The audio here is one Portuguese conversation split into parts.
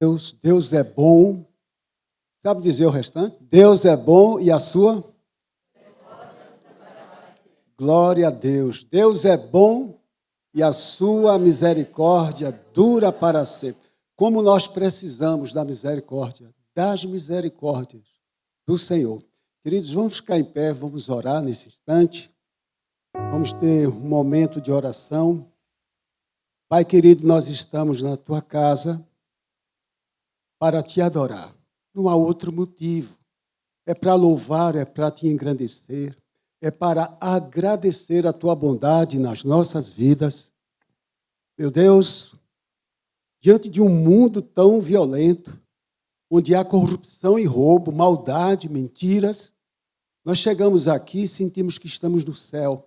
Deus é bom. Sabe dizer o restante? Deus é bom e a sua? Glória a Deus. Deus é bom e a sua misericórdia dura para sempre. Como nós precisamos da misericórdia, das misericórdias do Senhor. Queridos, vamos ficar em pé, vamos orar nesse instante. Vamos ter um momento de oração. Pai querido, nós estamos na tua casa para te adorar. Não há outro motivo. É para louvar, é para te engrandecer, é para agradecer a tua bondade nas nossas vidas. Meu Deus, diante de um mundo tão violento, onde há corrupção e roubo, maldade, mentiras, nós chegamos aqui e sentimos que estamos no céu.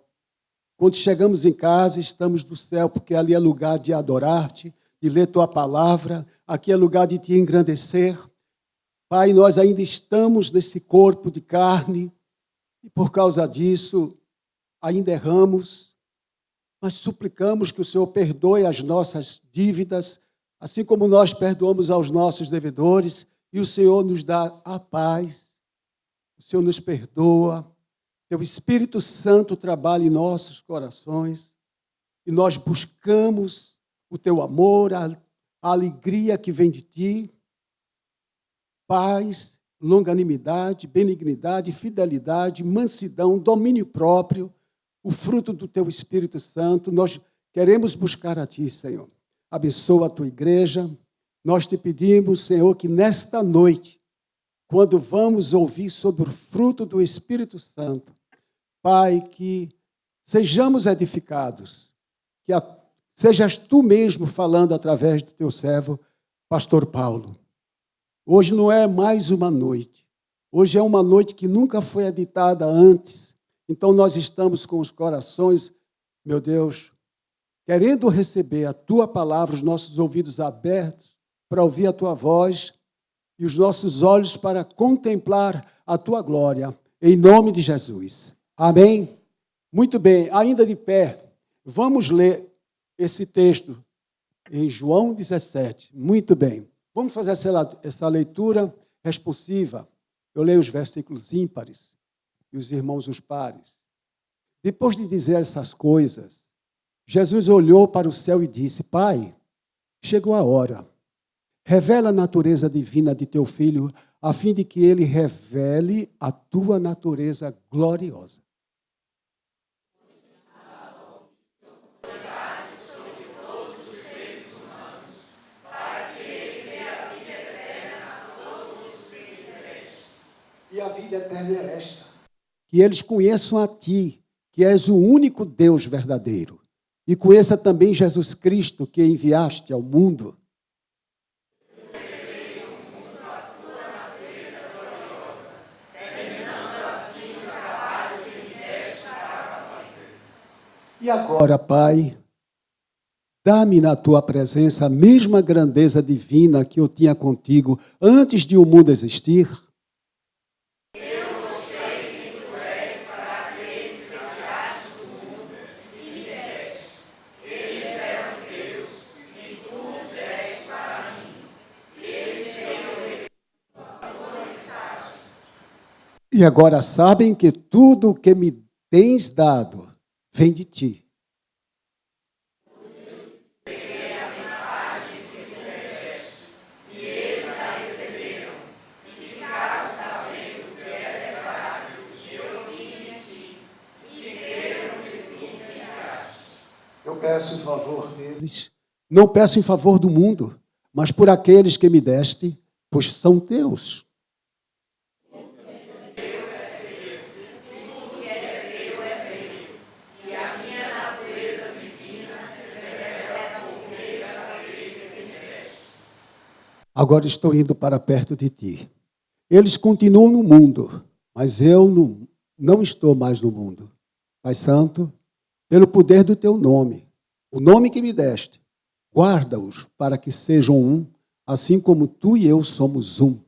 Quando chegamos em casa, estamos no céu, porque ali é lugar de adorar-te, de ler tua palavra, aqui é lugar de te engrandecer. Pai, nós ainda estamos nesse corpo de carne, e por causa disso, ainda erramos, mas suplicamos que o Senhor perdoe as nossas dívidas, assim como nós perdoamos aos nossos devedores, e o Senhor nos dá a paz, o Senhor nos perdoa, Teu Espírito Santo trabalha em nossos corações, e nós buscamos o Teu amor, a alegria que vem de Ti, paz, longanimidade, benignidade, fidelidade, mansidão, domínio próprio, o fruto do Teu Espírito Santo. Nós queremos buscar a Ti, Senhor. Abençoa a Tua igreja. Nós te pedimos, Senhor, que nesta noite, quando vamos ouvir sobre o fruto do Espírito Santo, Pai, que sejamos edificados, que sejas Tu mesmo falando através do Teu servo, Pastor Paulo. Hoje não é mais uma noite. Hoje é uma noite que nunca foi editada antes. Então nós estamos com os corações, meu Deus, querendo receber a Tua palavra, os nossos ouvidos abertos para ouvir a Tua voz e os nossos olhos para contemplar a Tua glória, em nome de Jesus. Amém? Muito bem, ainda de pé, vamos ler esse texto em João 17. Muito bem. Vamos fazer essa leitura responsiva. Eu leio os versículos ímpares e os irmãos os pares. Depois de dizer essas coisas, Jesus olhou para o céu e disse: Pai, chegou a hora. Revela a natureza divina de Teu Filho, a fim de que Ele revele a Tua natureza gloriosa. E a vida eterna é esta: que eles conheçam a Ti, que és o único Deus verdadeiro, e conheça também Jesus Cristo, que enviaste ao mundo. E agora, Pai, dá-me na Tua presença a mesma grandeza divina que eu tinha contigo antes de o mundo existir. E agora sabem que tudo o que me tens dado vem de Ti. Eu peço em favor deles, não peço em favor do mundo, mas por aqueles que me deste, pois são Teus. Agora estou indo para perto de Ti. Eles continuam no mundo, mas eu não estou mais no mundo. Pai Santo, pelo poder do Teu nome, o nome que me deste, guarda-os para que sejam um, assim como Tu e eu somos um.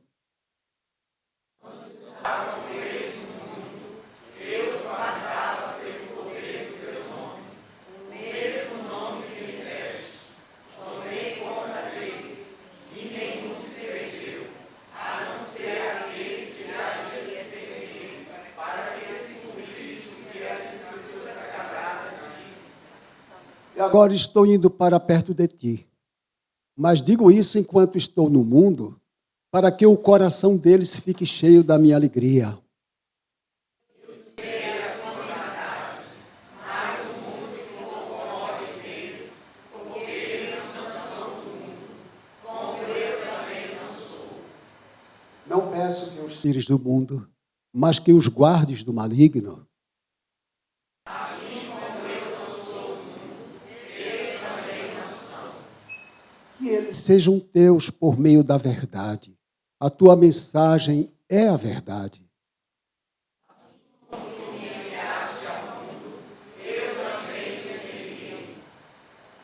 agora estou indo para perto de ti. Mas digo isso enquanto estou no mundo, para que o coração deles fique cheio da minha alegria. Não peço que os tires do mundo, mas que os guardes do maligno. Que eles sejam teus por meio da verdade. A tua mensagem é a verdade.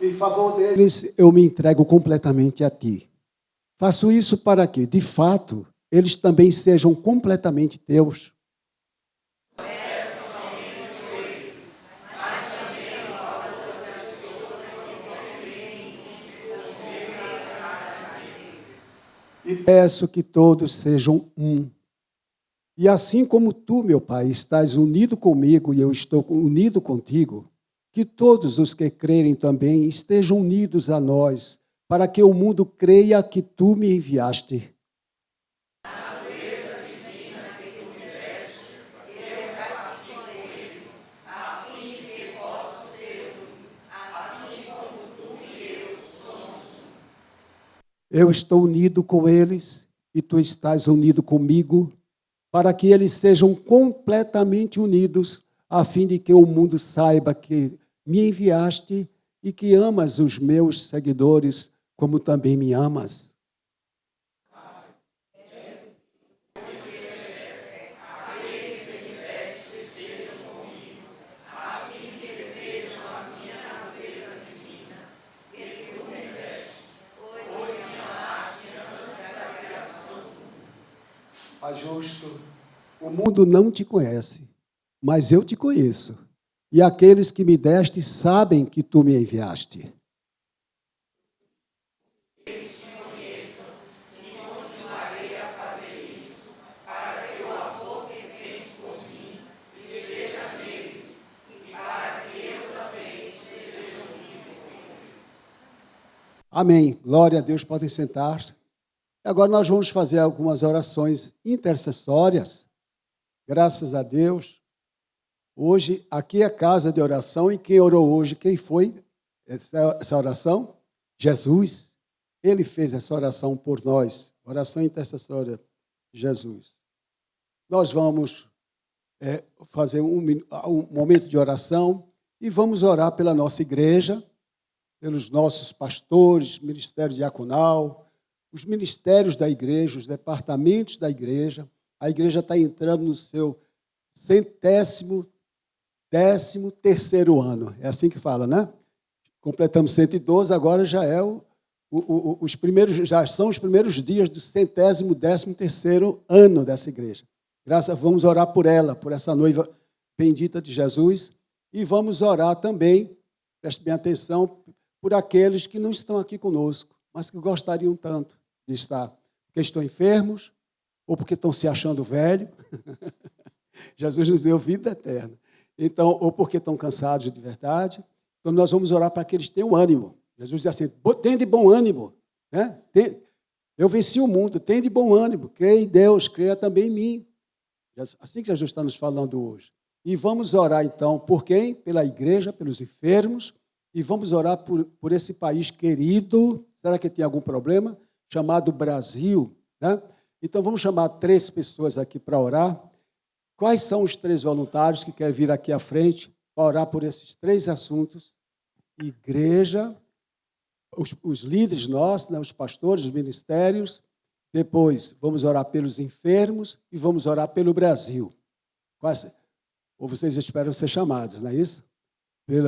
Em favor deles, eu me entrego completamente a ti. Faço isso para que, de fato, eles também sejam completamente teus. E peço que todos sejam um. E assim como tu, meu Pai, estás unido comigo e eu estou unido contigo, que todos os que crerem também estejam unidos a nós, para que o mundo creia que tu me enviaste. Eu estou unido com eles e tu estás unido comigo, para que eles sejam completamente unidos, a fim de que o mundo saiba que me enviaste e que amas os meus seguidores, como também me amas. Pai justo, o mundo não te conhece, mas eu te conheço. E aqueles que me deste sabem que tu me enviaste. Amém. Glória a Deus, podem sentar. Agora nós vamos fazer algumas orações intercessórias. Graças a Deus. Hoje, aqui é a casa de oração, e quem orou hoje, quem foi essa oração? Jesus. Ele fez essa oração por nós, oração intercessória de Jesus. Nós vamos fazer um momento de oração e vamos orar pela nossa igreja, pelos nossos pastores, ministério diaconal, os ministérios da igreja, os departamentos da igreja. A igreja está entrando no seu 113º ano. É assim que fala, né? Completamos 112, agora já é os primeiros, já são os primeiros dias do 113º ano dessa igreja. Vamos orar por ela, por essa noiva bendita de Jesus, e vamos orar também, preste bem atenção, por aqueles que não estão aqui conosco, mas que gostariam tanto de estar, porque estão enfermos, ou porque estão se achando velho. Jesus nos deu vida eterna. Então, ou porque estão cansados de verdade. Então, nós vamos orar para que eles tenham ânimo. Jesus diz assim, tem de bom ânimo. Né? Eu venci o mundo, tem de bom ânimo. Creia em Deus, creia também em mim. Assim que Jesus está nos falando hoje. E vamos orar, então, por quem? Pela igreja, pelos enfermos. E vamos orar por esse país querido. Será que tem algum problema? Chamado Brasil. Né? Então, vamos chamar 3 pessoas aqui para orar. Quais são os 3 voluntários que querem vir aqui à frente para orar por esses 3 assuntos? Igreja, os líderes nossos, né, os pastores, os ministérios. Depois, vamos orar pelos enfermos e vamos orar pelo Brasil. Ou vocês esperam ser chamados, não é isso?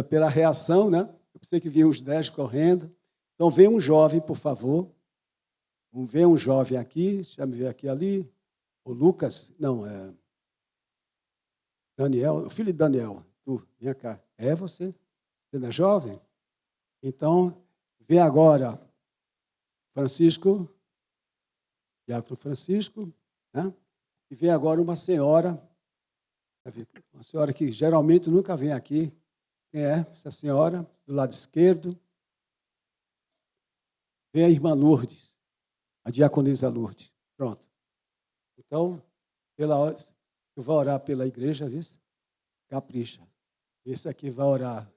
Pela reação, né? Eu pensei que vinham os 10 correndo. Então, vem um jovem, por favor. Vem um jovem aqui, deixa eu ver aqui ali. O Lucas, não, Daniel, o filho de Daniel, tu, vem cá. É você? Você não é jovem? Então, vem agora Francisco, Diácono Francisco, né? E vem agora uma senhora que geralmente nunca vem aqui, quem é essa senhora, do lado esquerdo. Vem a irmã Lourdes, a diaconisa Lourdes. Pronto. Então, eu vou orar pela igreja, viu? Capricha. Esse aqui vai orar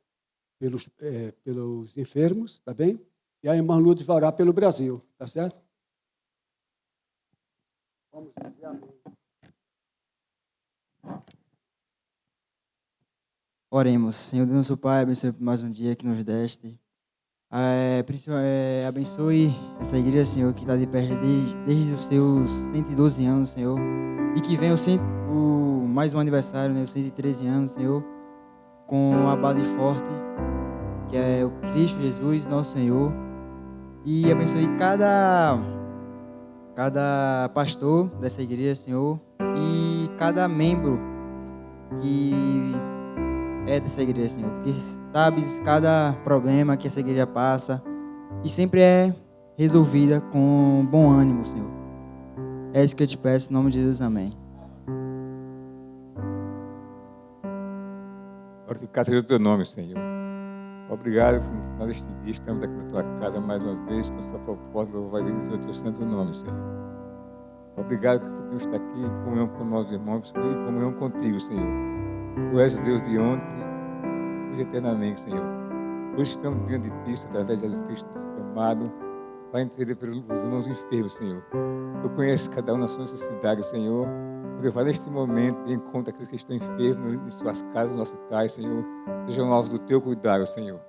pelos enfermos, tá bem? E a irmã Lourdes vai orar pelo Brasil, tá certo? Vamos dizer amém. Oremos. Senhor Deus, nosso Pai, abençoe mais um dia que nos deste. Abençoe essa igreja, Senhor, que está de pé desde os seus 112 anos, Senhor. E que venha mais um aniversário, né, os 113 anos, Senhor, com a base forte, que é o Cristo Jesus, nosso Senhor. E abençoe cada pastor dessa igreja, Senhor, e cada membro que é dessa igreja, Senhor, porque sabes cada problema que essa igreja passa e sempre é resolvida com bom ânimo, Senhor. É isso que eu te peço, em nome de Jesus, amém. Glorificado seja o teu nome, Senhor. Obrigado por no final deste dia, estamos aqui na tua casa mais uma vez, com a sua proposta, louvar e bendizer o teu santo nome, Senhor. Obrigado que podemos estar aqui em comunhão com nós, irmãos, e em comunhão contigo, Senhor. Tu és o Deus de ontem, hoje eternamente, Senhor. Hoje estamos diante de ti, através de Jesus Cristo, amado, para interceder pelos irmãos enfermos, Senhor. Tu conheces cada um na sua necessidade, Senhor. Eu vou neste momento e encontro aqueles que estão enfermos em suas casas, nos hospitais, Senhor. Sejam alvos do teu cuidado, Senhor.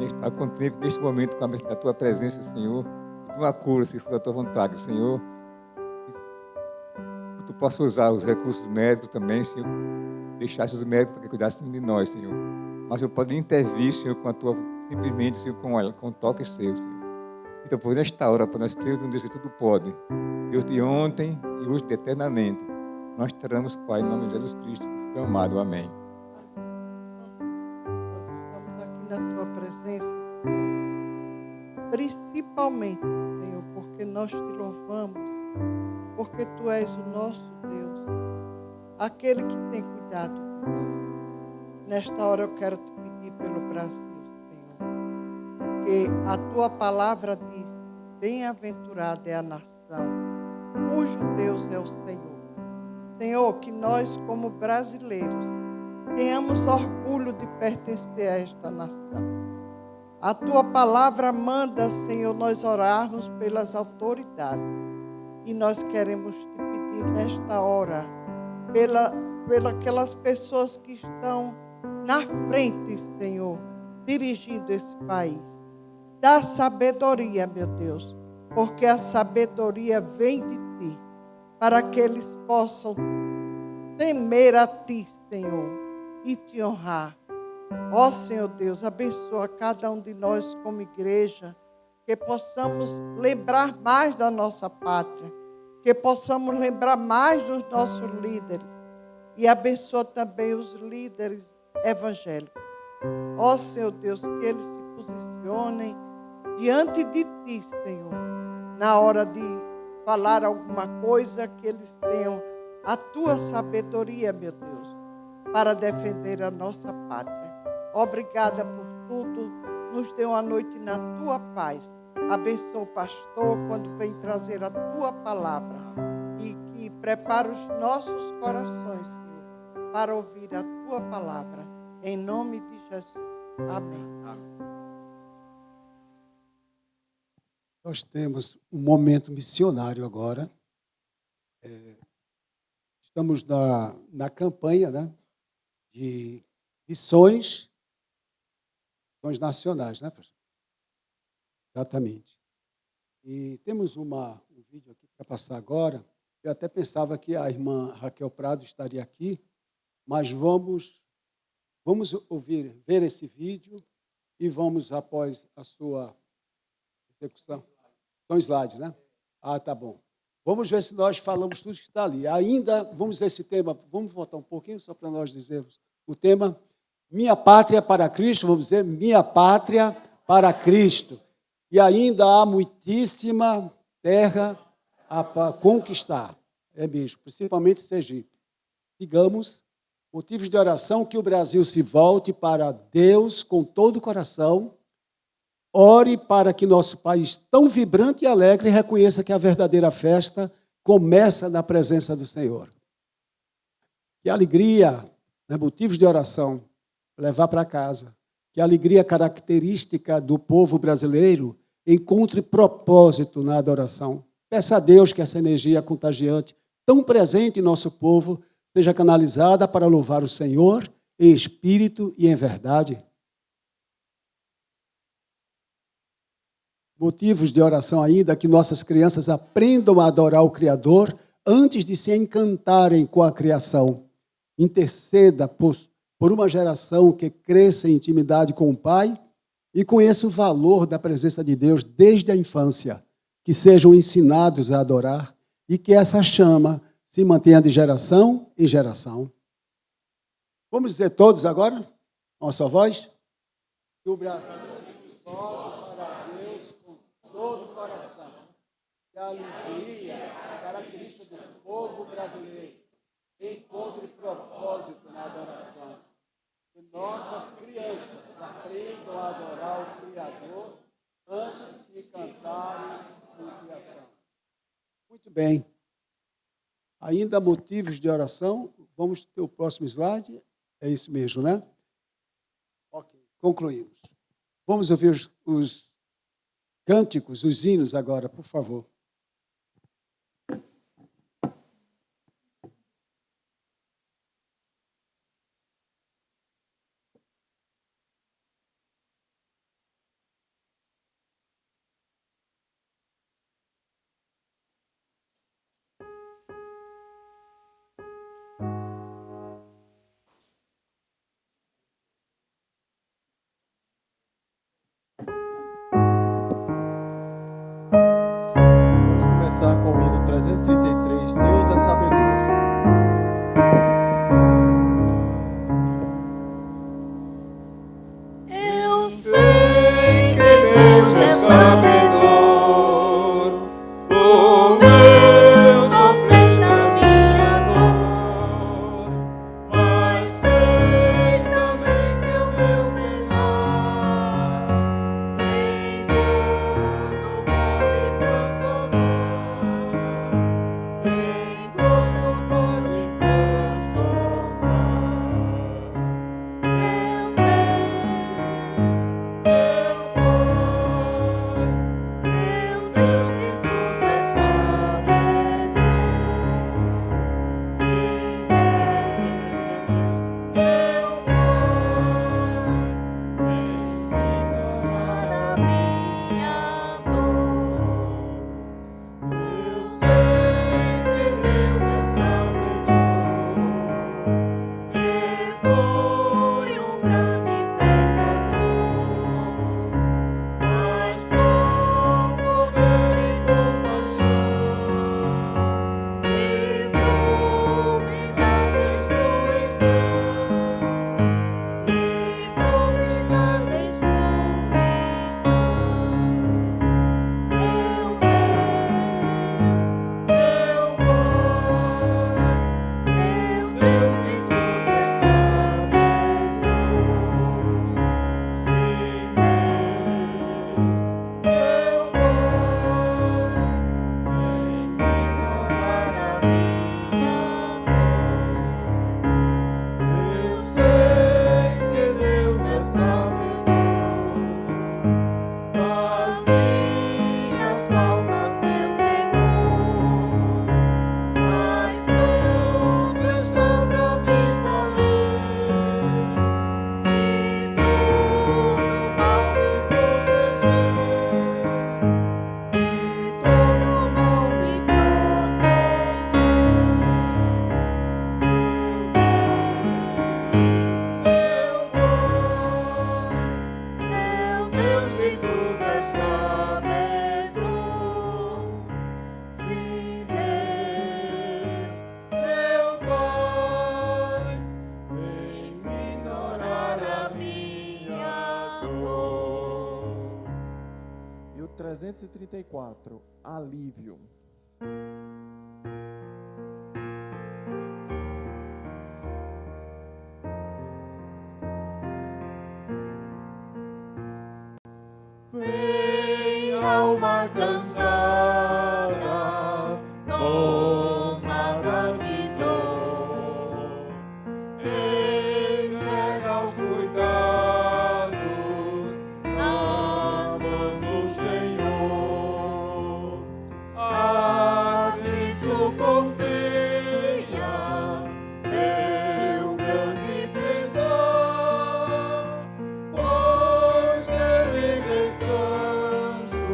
Está contente neste momento com a tua presença, Senhor. E uma cura, se for da tua vontade, Senhor. Que tu possa usar os recursos médicos também, Senhor. Deixaste os médicos para que cuidassem de nós, Senhor. Mas eu posso intervir, Senhor, com a tua, simplesmente, Senhor, com o toque seu, Senhor. Então, por nesta hora, para nós crermos um Deus que tudo pode. Deus de ontem e hoje de eternamente. Nós teremos, Pai, em nome de Jesus Cristo, teu amado. Amém. Nós estamos aqui na tua presença, principalmente, Senhor, porque nós te louvamos, porque tu és o nosso Deus, aquele que tem cuidado de nós. Nesta hora eu quero te pedir pelo Brasil, Senhor, que a tua palavra diz: bem-aventurada é a nação cujo Deus é o Senhor. Senhor, que nós, como brasileiros, tenhamos orgulho de pertencer a esta nação. A tua palavra manda, Senhor, nós orarmos pelas autoridades. E nós queremos te pedir nesta hora, pelas pessoas que estão na frente, Senhor, dirigindo esse país. Dá sabedoria, meu Deus, porque a sabedoria vem de ti, para que eles possam temer a ti, Senhor, e te honrar. Ó Senhor Deus, abençoa cada um de nós como igreja, que possamos lembrar mais da nossa pátria, que possamos lembrar mais dos nossos líderes, e abençoa também os líderes evangélicos. Ó Senhor Deus, que eles se posicionem diante de ti, Senhor, na hora de falar alguma coisa, que eles tenham a tua sabedoria, meu Deus, para defender a nossa pátria. Obrigada por tudo. Nos dê uma noite na tua paz. Abençoa o pastor quando vem trazer a tua palavra. E que prepare os nossos corações, Senhor, para ouvir a tua palavra. Em nome de Jesus. Amém. Nós temos um momento missionário agora. Estamos na campanha, né, de missões nacionais, né, pastor? Exatamente. E temos um vídeo aqui para passar agora. Eu até pensava que a irmã Raquel Prado estaria aqui, mas vamos ver esse vídeo e vamos, após a sua execução. São slides, né? Ah, tá bom. Vamos ver se nós falamos tudo que está ali. Ainda, vamos ver esse tema, vamos voltar um pouquinho só para nós dizermos o tema. Minha pátria para Cristo, vamos dizer, minha pátria para Cristo. E ainda há muitíssima terra a conquistar. É mesmo, principalmente Sergipe. Sigamos Motivos de oração: que o Brasil se volte para Deus com todo o coração. Ore para que nosso país, tão vibrante e alegre, reconheça que a verdadeira festa começa na presença do Senhor. Que alegria, né, motivos de oração, levar para casa. Que a alegria característica do povo brasileiro encontre propósito na adoração. Peça a Deus que essa energia contagiante, tão presente em nosso povo, seja canalizada para louvar o Senhor em espírito e em verdade. Motivos de oração ainda: que nossas crianças aprendam a adorar o Criador antes de se encantarem com a criação. Interceda por uma geração que cresça em intimidade com o Pai e conheça o valor da presença de Deus desde a infância, que sejam ensinados a adorar e que essa chama se mantenha de geração em geração. Vamos dizer todos agora, com a sua voz? Que o Brasil volte para Deus com todo o coração. Que a alegria, a característica do povo brasileiro, encontre propósito na adoração. Que nossas crianças aprendam a adorar o Criador antes de se cantarem com a criação. Muito bem. Ainda motivos de oração. Vamos ter o próximo slide. É isso mesmo, né? Ok, concluímos. Vamos ouvir os cânticos, os hinos agora, por favor. Vamos começar com o hino 333, Deus é sabedor. Eu sei que Deus é sabedor, como eu sofri na minha dor, mas sei também que o meu penar em gozo pode transformar, em gozo pode E o 334, alívio. cansada, tomada de dor, entrega aos cuidados nas mãos do Senhor. A Cristo confia teu grande pesar, pois nele descanso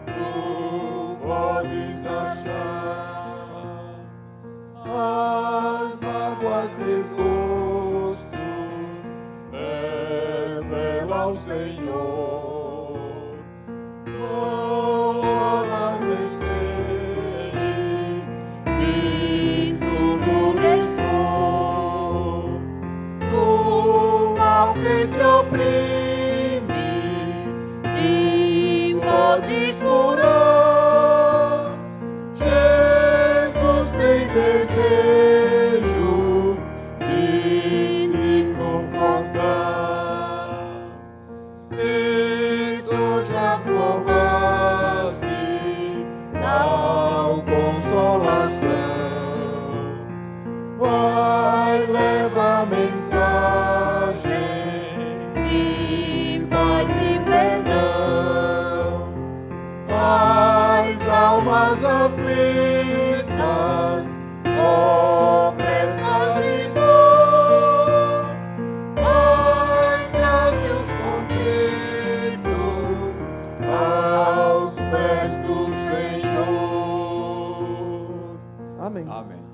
tu podes achar. As mágoas desgostos revela ao Senhor, as mercês vindo do dispor, do mal que te oprime, te podes curar. Jesus tem desejo de te confortar. Se tu já provaste tal consolação, vai levar mensagem de paz e perdão às almas aflitas, opressas de dor. Vai trazer os contritos aos pés do Senhor. Amém. Amém.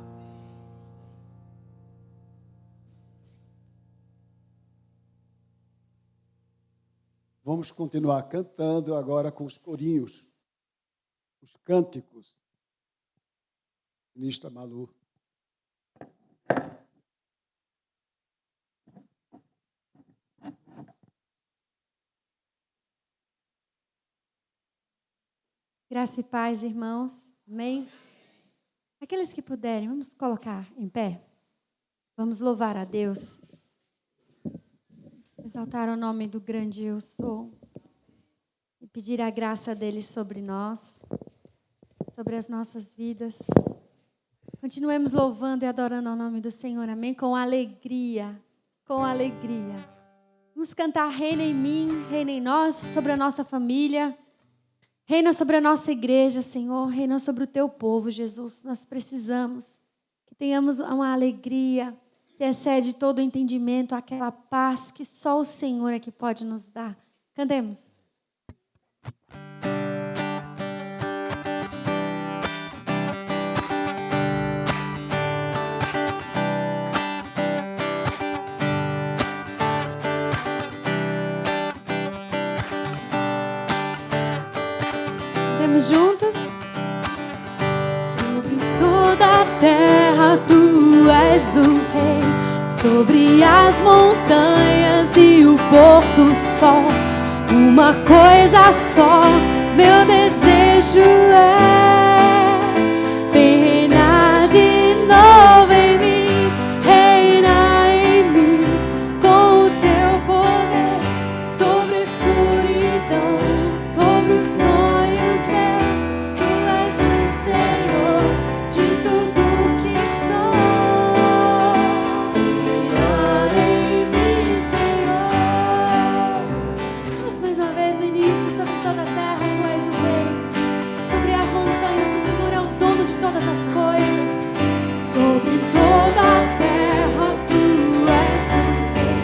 Vamos continuar cantando agora com os corinhos, os cânticos. Ministra Malu. Graça e paz, irmãos. Amém? Aqueles que puderem, vamos colocar em pé. Vamos louvar a Deus. Exaltar o nome do grande eu sou. E pedir a graça dele sobre nós, sobre as nossas vidas. Continuemos louvando e adorando ao nome do Senhor. Amém? Com alegria. Com alegria. Vamos cantar Reina em mim, Reina em nós, sobre a nossa família. Reina sobre a nossa igreja, Senhor. Reina sobre o teu povo, Jesus. Nós precisamos que tenhamos uma alegria que excede todo o entendimento, aquela paz que só o Senhor é que pode nos dar. Cantemos. Cantemos juntos. Sobre toda a terra tu és o rei, sobre as montanhas e o pôr do sol. Uma coisa só, meu desejo é reinar de novo em mim, reinar em mim, com o teu poder, sobre a escuridão, sobre os sonhos meus. Tu és o Senhor de tudo que sou. Reinar em mim, Senhor. Vamos mais uma vez no início. Sobre toda a terra tu és o rei, sobre as montanhas o Senhor é o dono de todas as coisas. Sobre toda a terra tu és o rei,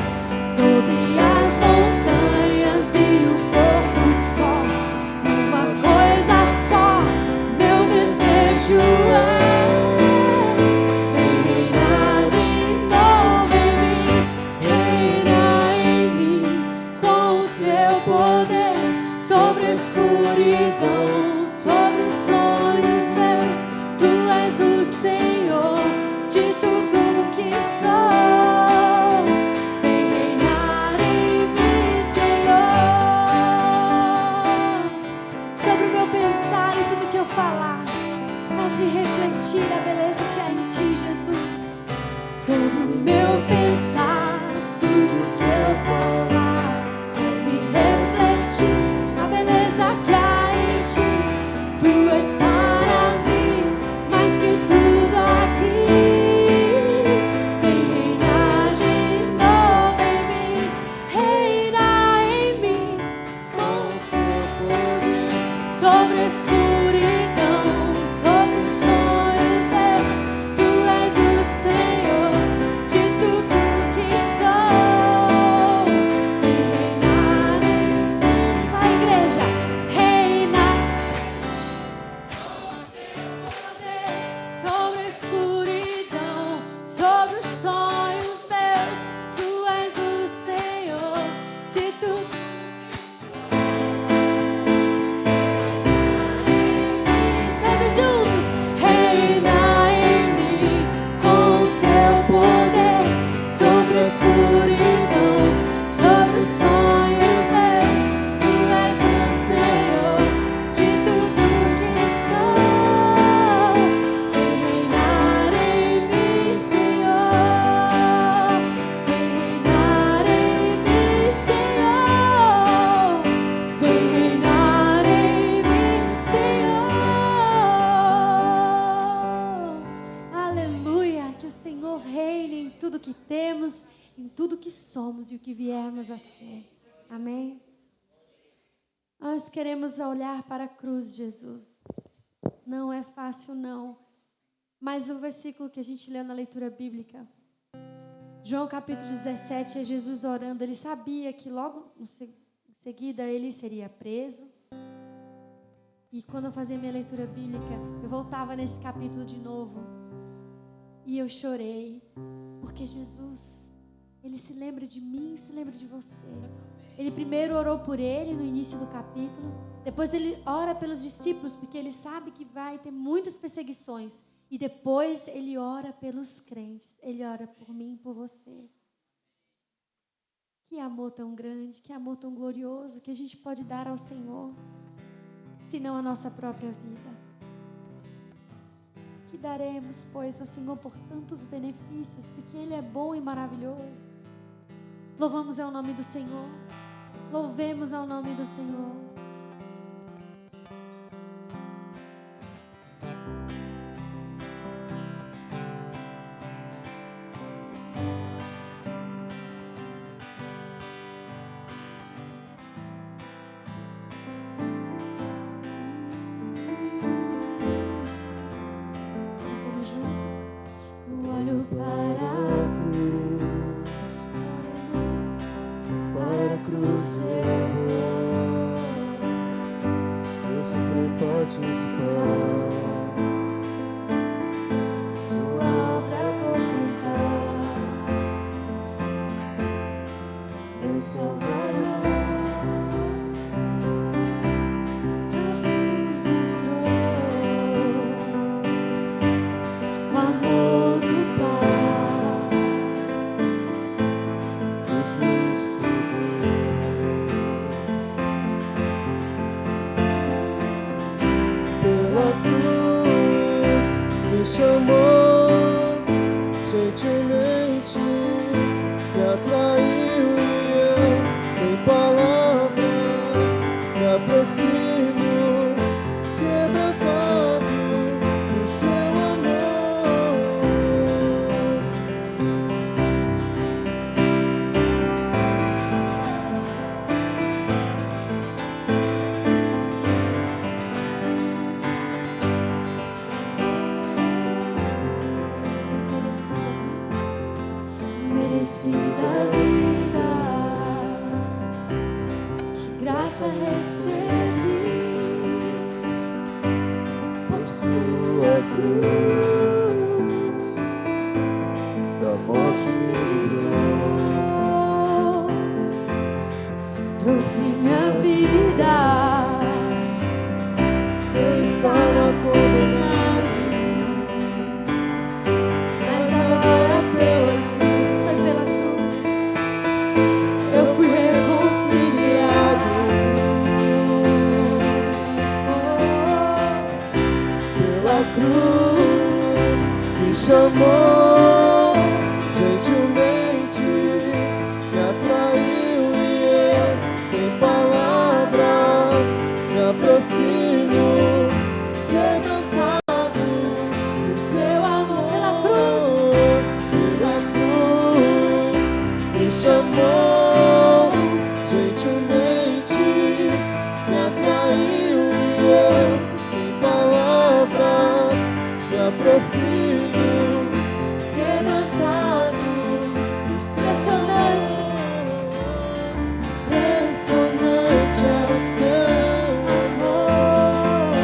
sobre as montanhas e o pôr do sol. Uma coisa só, meu desejo é reinar de novo em mim, reinar em mim, com o teu poder, sobre a escuridão, sobre os sonhos meus. Tu és o Senhor de tudo que sou. Vem reinar em mim, Senhor. Sobre o meu pensar e tudo que eu falar, faz-me refletir a beleza que há em ti, Jesus. Sobre o meu pensar, tudo que eu falar, faz-me refletir a beleza que há em ti. que temos, em tudo que somos e o que viermos a ser. Amém? Nós queremos olhar para a cruz de Jesus. Não é fácil, não. Mas o versículo que a gente leu na leitura bíblica, João capítulo 17, é Jesus orando. Ele sabia que logo em seguida ele seria preso. E quando eu fazia minha leitura bíblica, eu voltava nesse capítulo de novo. E eu chorei. Porque Jesus, Ele se lembra de mim, se lembra de você. Ele primeiro orou por ele no início do capítulo. Depois ele ora pelos discípulos, porque ele sabe que vai ter muitas perseguições. E depois ele ora pelos crentes. Ele ora por mim e por você. Que amor tão grande, que amor tão glorioso que a gente pode dar ao Senhor, senão a nossa própria vida. Que daremos, pois, ao Senhor por tantos benefícios, porque Ele é bom e maravilhoso. Louvamos ao nome do Senhor. Louvemos ao nome do Senhor. Cantamos juntos. Eu olho para Para a cruz eu vou. Se eu sofrer, participar. Sua obra vou cantar. Meu Salvador, a cruz mostrou o amor do Pai. O justo Deus pela cruz me chamou gentilmente, me atraiu e eu, sem palavras, me aproximo, quebrantado por seu amor. Merecida a vida, que graça recebi por sua cruz, Da morte me livrou. trouxe minha vida. Eu estava condenado, Mas agora pela cruz, foi pela cruz, eu fui reconciliado. pela cruz me chamou gentilmente, me atraiu e eu, sem palavras, me aproximo, quebrantado por seu amor. Pela cruz. Pela cruz me chamou gentilmente, me atraiu e eu, sem palavras, me aproximo, quebrantado por seu Impressionante. impressionante é o seu amor.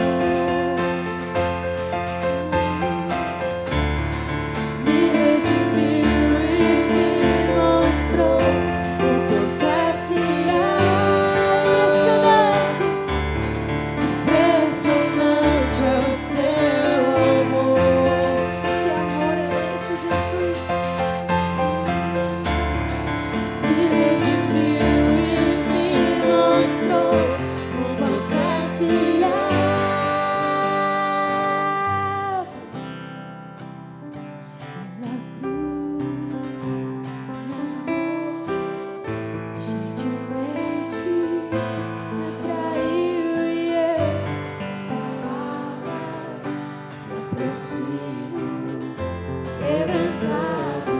Me redimiu e me mostrou o quanto é fiel. Impressionante. Impressionante é o seu amor. Que amor é esse, Jesus? Me redimiu e me mostrou o quanto é fiel. Pela cruz, gentilmente me atraiu e eu, sem palavras, me aproximo, quebrantado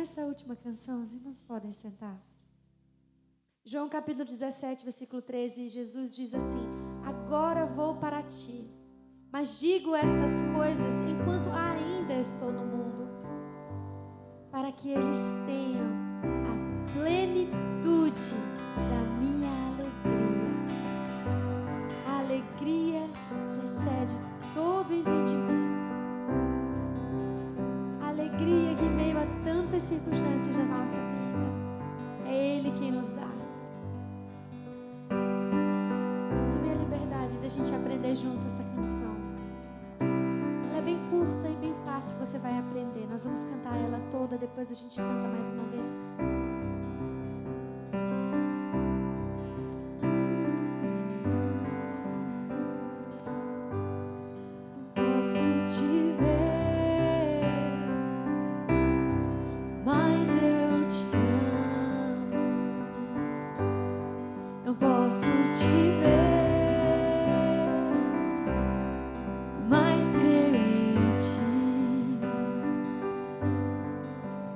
nessa última canção, os irmãos podem sentar. João capítulo 17, versículo 13, Jesus diz assim: agora vou para ti, mas digo estas coisas enquanto ainda estou no mundo, para que eles tenham a plenitude da minha alegria. A alegria que excede todo entendimento. A alegria que em meio a tantas circunstâncias da nossa vida, é Ele quem nos dá. Tome a liberdade da gente aprender junto essa canção. Ela é bem curta e bem fácil, você vai aprender. Nós vamos cantar ela toda, depois a gente canta mais uma vez. Posso te ver, mas eu te amo. Não posso te ver, mas creio em ti.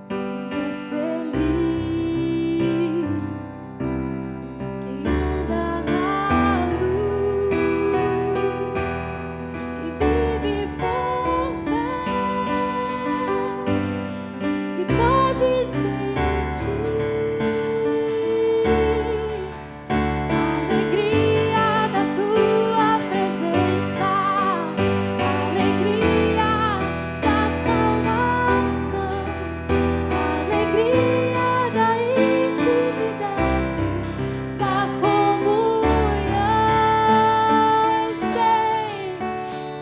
É feliz quem anda na luz, que vive por fé e pode sentir a alegria da tua presença, a alegria da salvação, a alegria da intimidade, da comunhão.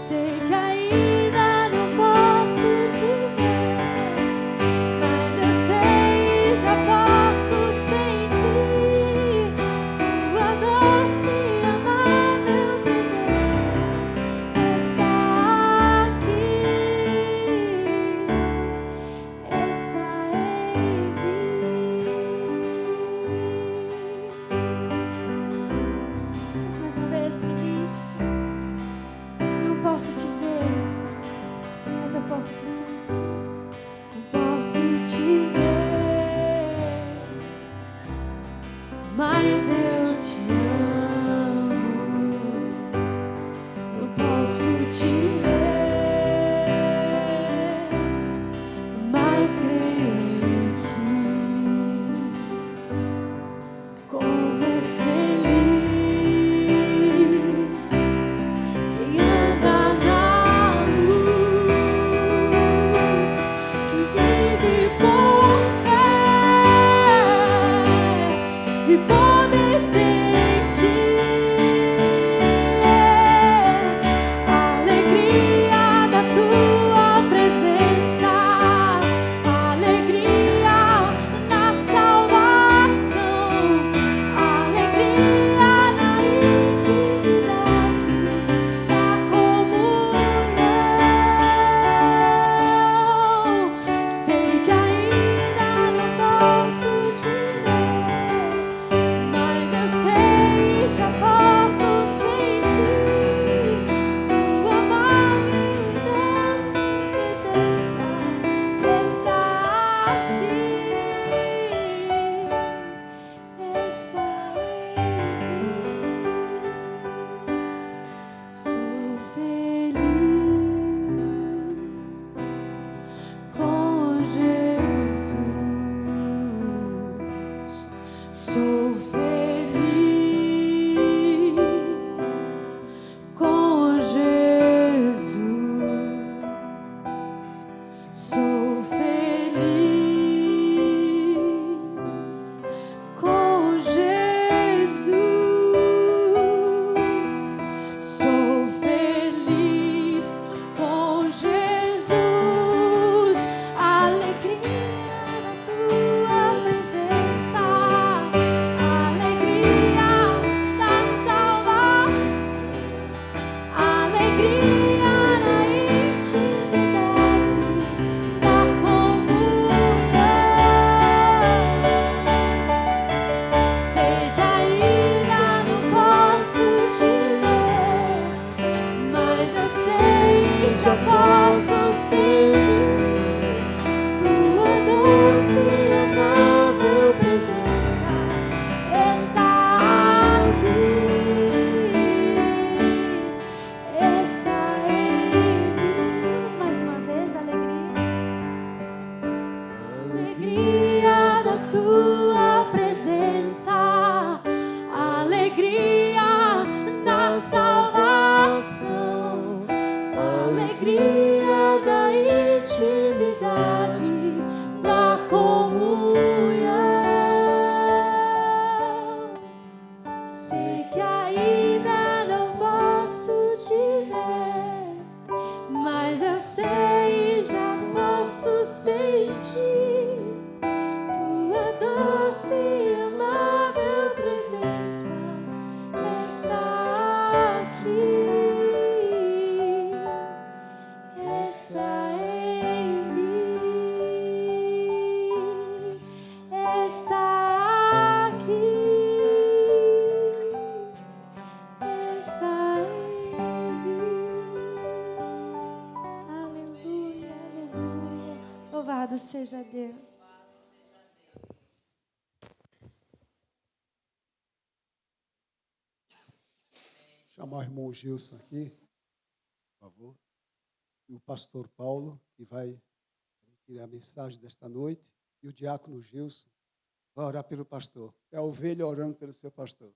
Sei que ainda não posso te ver, mas eu sei, já posso sentir tua doce e amável presença está aqui, está em mim. Mais uma vez no início. Não posso te ver, mas eu posso te sentir. Não posso te ver, mas eu te amo. Não posso te ver, mas creio em ti. Como é feliz quem anda na luz, que vive por fé e pode sentir a alegria seja Deus. Chamar o irmão Gilson aqui, por favor. E o pastor Paulo, que vai tirar a mensagem desta noite. E o diácono Gilson vai orar pelo pastor. É a ovelha orando pelo seu pastor.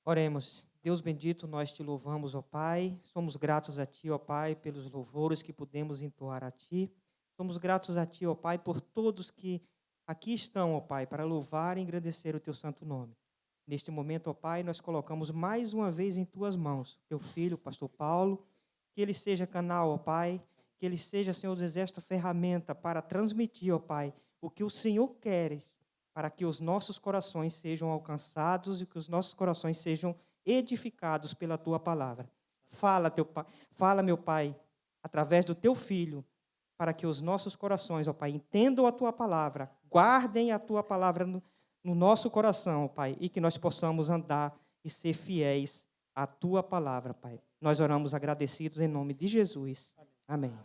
Oremos. Deus bendito, nós te louvamos, ó Pai. Somos gratos a Ti, ó Pai, pelos louvores que pudemos entoar a Ti. Somos gratos a Ti, ó Pai, por todos que aqui estão, ó Pai, para louvar e engrandecer o Teu santo nome. Neste momento, ó Pai, nós colocamos mais uma vez em Tuas mãos Teu filho, o pastor Paulo, que ele seja canal, ó Pai, que ele seja, Senhor dos Exércitos, ferramenta para transmitir, ó Pai, o que o Senhor quer, para que os nossos corações sejam alcançados e que os nossos corações sejam edificados pela Tua palavra. Fala, meu Pai, através do Teu Filho, para que os nossos corações, ó Pai, entendam a Tua palavra, guardem a Tua palavra no nosso coração, ó Pai, e que nós possamos andar e ser fiéis à Tua palavra, Pai. Nós oramos agradecidos em nome de Jesus. Amém.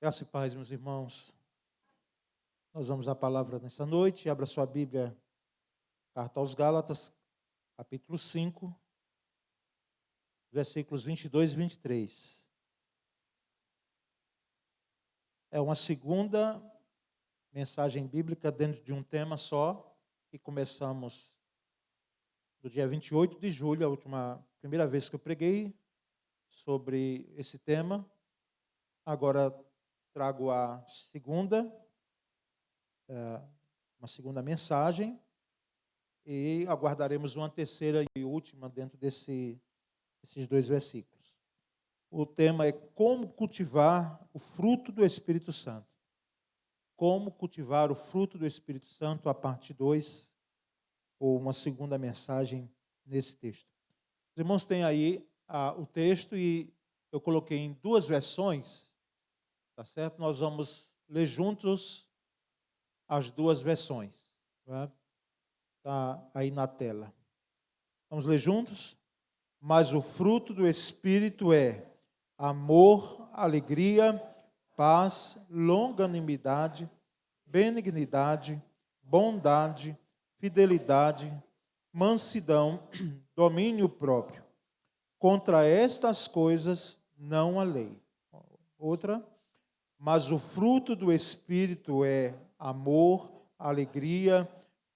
Graça e paz, meus irmãos. Nós vamos à palavra nessa noite. Abra sua Bíblia, carta aos Gálatas, capítulo 5, versículos 22 e 23. É uma segunda mensagem bíblica dentro de um tema só, que começamos no dia 28 de julho, primeira vez que eu preguei sobre esse tema. Agora trago uma segunda mensagem e aguardaremos uma terceira e última dentro desses dois versículos. O tema é como cultivar o fruto do Espírito Santo. Como cultivar o fruto do Espírito Santo, a parte 2, ou uma segunda mensagem nesse texto. Os irmãos têm aí o texto e eu coloquei em duas versões, tá certo? Nós vamos ler juntos as duas versões. Está aí na tela. Vamos ler juntos? Mas o fruto do Espírito é amor, alegria, paz, longanimidade, benignidade, bondade, fidelidade, mansidão, domínio próprio. Contra estas coisas não há lei. Outra, mas o fruto do Espírito é amor, alegria,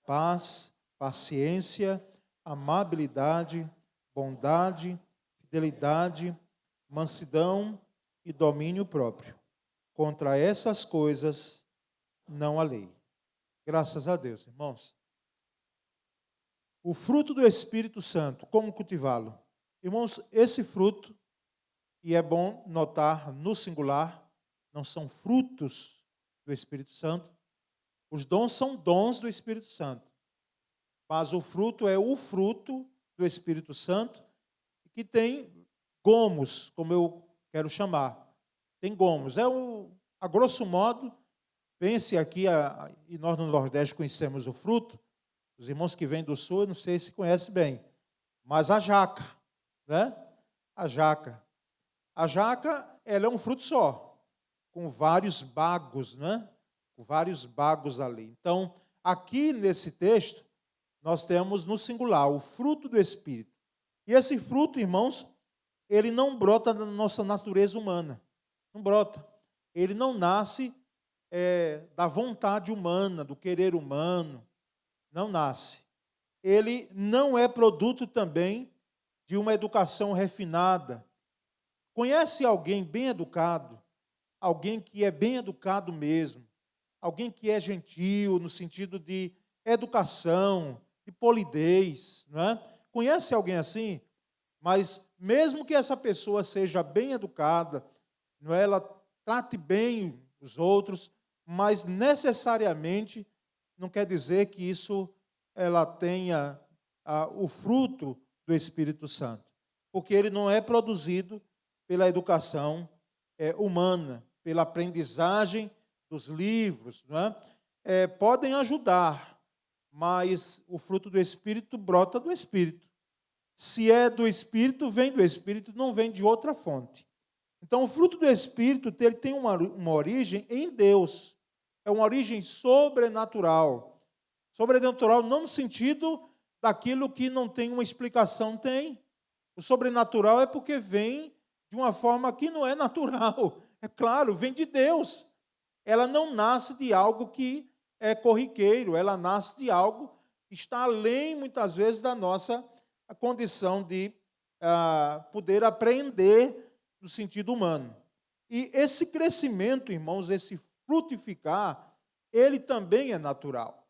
paz, paciência, amabilidade, bondade, fidelidade, mansidão e domínio próprio. Contra essas coisas não há lei. Graças a Deus, irmãos. O fruto do Espírito Santo, como cultivá-lo? Irmãos, esse fruto, e é bom notar no singular, não são frutos do Espírito Santo. Os dons são dons do Espírito Santo. Mas o fruto é o fruto do Espírito Santo, que tem gomos, como eu quero chamar. Tem gomos. A grosso modo, pense aqui, e nós no Nordeste conhecemos o fruto. Os irmãos que vêm do Sul, eu não sei se conhecem bem, mas a jaca, né? A jaca. A jaca, ela é um fruto só, com vários bagos, né? Com vários bagos ali. Então, aqui nesse texto, nós temos no singular o fruto do Espírito. E esse fruto, irmãos, ele não brota da nossa natureza humana. Não brota. Ele não nasce da vontade humana, do querer humano. Não nasce. Ele não é produto também de uma educação refinada. Conhece alguém bem educado? Alguém que é bem educado mesmo? Alguém que é gentil no sentido de educação, de polidez, não é? Conhece alguém assim? Mas mesmo que essa pessoa seja bem educada, não é? Ela trate bem os outros, mas necessariamente não quer dizer que isso ela tenha o fruto do Espírito Santo, porque ele não é produzido pela educação humana, pela aprendizagem dos livros, não é? Podem ajudar, mas o fruto do Espírito brota do Espírito. Se é do Espírito, vem do Espírito, não vem de outra fonte. Então, o fruto do Espírito ele tem uma origem em Deus. É uma origem sobrenatural. Sobrenatural não no sentido daquilo que não tem uma explicação, tem. O sobrenatural é porque vem de uma forma que não é natural. É claro, vem de Deus. Ela não nasce de algo que é corriqueiro, ela nasce de algo que está além, muitas vezes, da nossa condição de poder apreender no sentido humano. E esse crescimento, irmãos, esse frutificar, ele também é natural.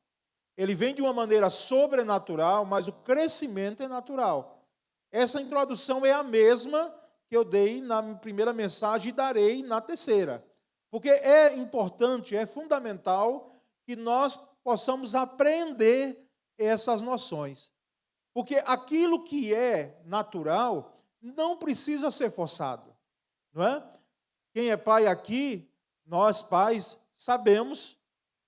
Ele vem de uma maneira sobrenatural, mas o crescimento é natural. Essa introdução é a mesma que eu dei na primeira mensagem e darei na terceira. Porque é importante, é fundamental que nós possamos aprender essas noções. Porque aquilo que é natural não precisa ser forçado, não é? Quem é pai aqui, nós pais, sabemos,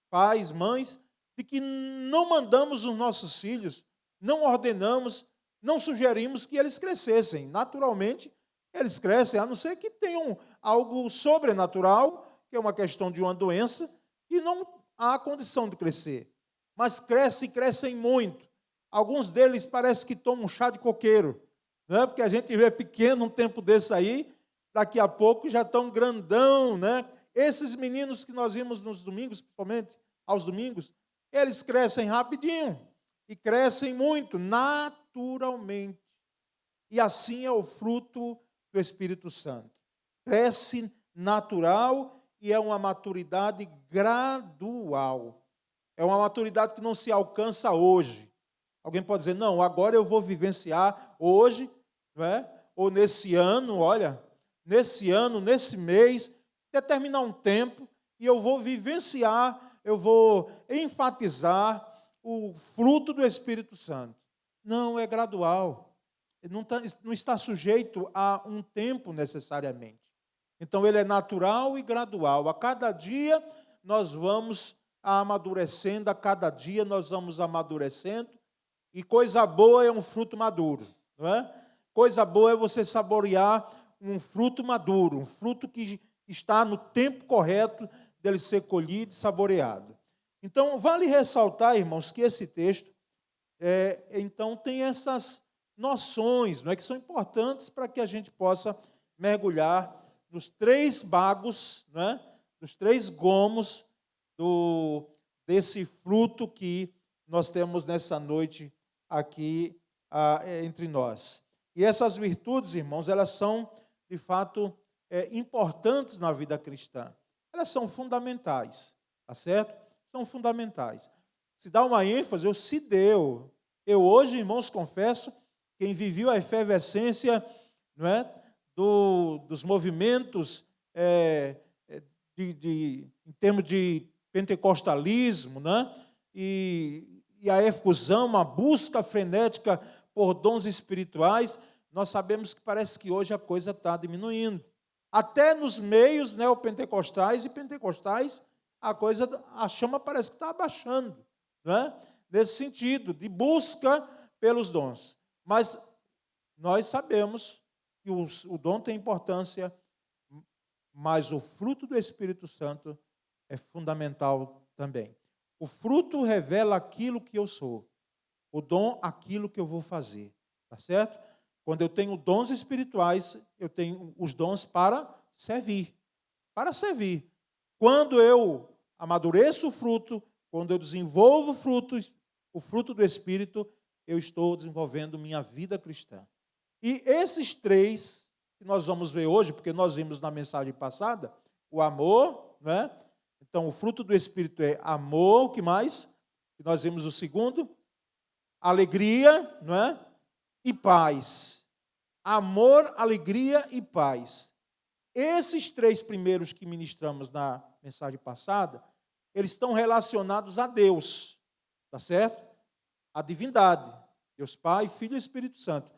pais, mães, de que não mandamos os nossos filhos, não ordenamos, não sugerimos que eles crescessem. Naturalmente, eles crescem, a não ser que tenham algo sobrenatural, que é uma questão de uma doença, e não há condição de crescer. Mas crescem muito. Alguns deles parece que tomam chá de coqueiro, não é? Porque a gente vê pequeno um tempo desse aí, daqui a pouco já estão grandão, né? Esses meninos que nós vimos nos domingos, principalmente aos domingos, eles crescem rapidinho e crescem muito, naturalmente. E assim é o fruto do Espírito Santo. Cresce natural e é uma maturidade gradual. É uma maturidade que não se alcança hoje. Alguém pode dizer, não, agora eu vou vivenciar hoje, não é? Ou nesse ano, olha, nesse ano, nesse mês, determinar um tempo, e eu vou vivenciar, eu vou enfatizar o fruto do Espírito Santo. Não, é gradual. Não está sujeito a um tempo necessariamente. Então, ele é natural e gradual. A cada dia nós vamos amadurecendo, a cada dia nós vamos amadurecendo, e coisa boa é um fruto maduro, não é? Coisa boa é você saborear um fruto maduro, um fruto que está no tempo correto dele ser colhido e saboreado. Então, vale ressaltar, irmãos, que esse texto, então, tem essas noções, não é, que são importantes para que a gente possa mergulhar nos 3 bagos, não é, dos 3 gomos desse fruto que nós temos nessa noite aqui entre nós. E essas virtudes, irmãos, elas são, de fato, importantes na vida cristã. Elas são fundamentais, tá certo? São fundamentais. Se dá uma ênfase, ou se deu. Eu hoje, irmãos, confesso, quem viveu a efervescência, não é, dos movimentos em termos de pentecostalismo, né, e a efusão, a busca frenética por dons espirituais, nós sabemos que parece que hoje a coisa está diminuindo. Até nos meios neopentecostais e pentecostais, a chama parece que está abaixando, não é? Nesse sentido, de busca pelos dons. Mas nós sabemos que o dom tem importância, mas o fruto do Espírito Santo é fundamental também. O fruto revela aquilo que eu sou. O dom, aquilo que eu vou fazer. Tá certo? Quando eu tenho dons espirituais, eu tenho os dons para servir. Para servir. Quando eu amadureço o fruto, quando eu desenvolvo frutos, o fruto do Espírito, eu estou desenvolvendo minha vida cristã. E esses 3 que nós vamos ver hoje, porque nós vimos na mensagem passada, o amor, né? Então, o fruto do Espírito é amor, o que mais? E nós vimos o segundo, alegria, não é? E paz. Amor, alegria e paz. Esses 3 primeiros que ministramos na mensagem passada, eles estão relacionados a Deus, tá certo? A divindade, Deus Pai, Filho e Espírito Santo.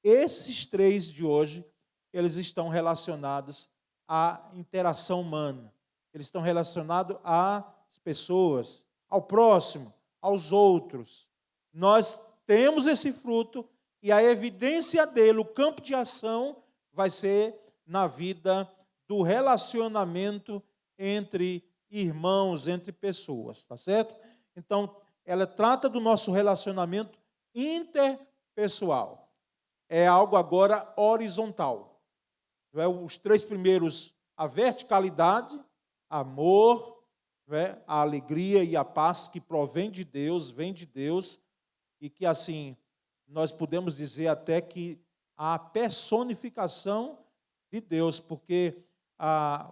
Esses 3 de hoje, eles estão relacionados à interação humana. Eles estão relacionados às pessoas, ao próximo, aos outros. Nós temos esse fruto e a evidência dele, o campo de ação, vai ser na vida do relacionamento entre irmãos, entre pessoas, tá certo? Então, ela trata do nosso relacionamento interpessoal. É algo agora horizontal. Não é? Os 3 primeiros, a verticalidade, amor, não é? A alegria e a paz que provém de Deus, vem de Deus, e que assim, nós podemos dizer até que a personificação de Deus, porque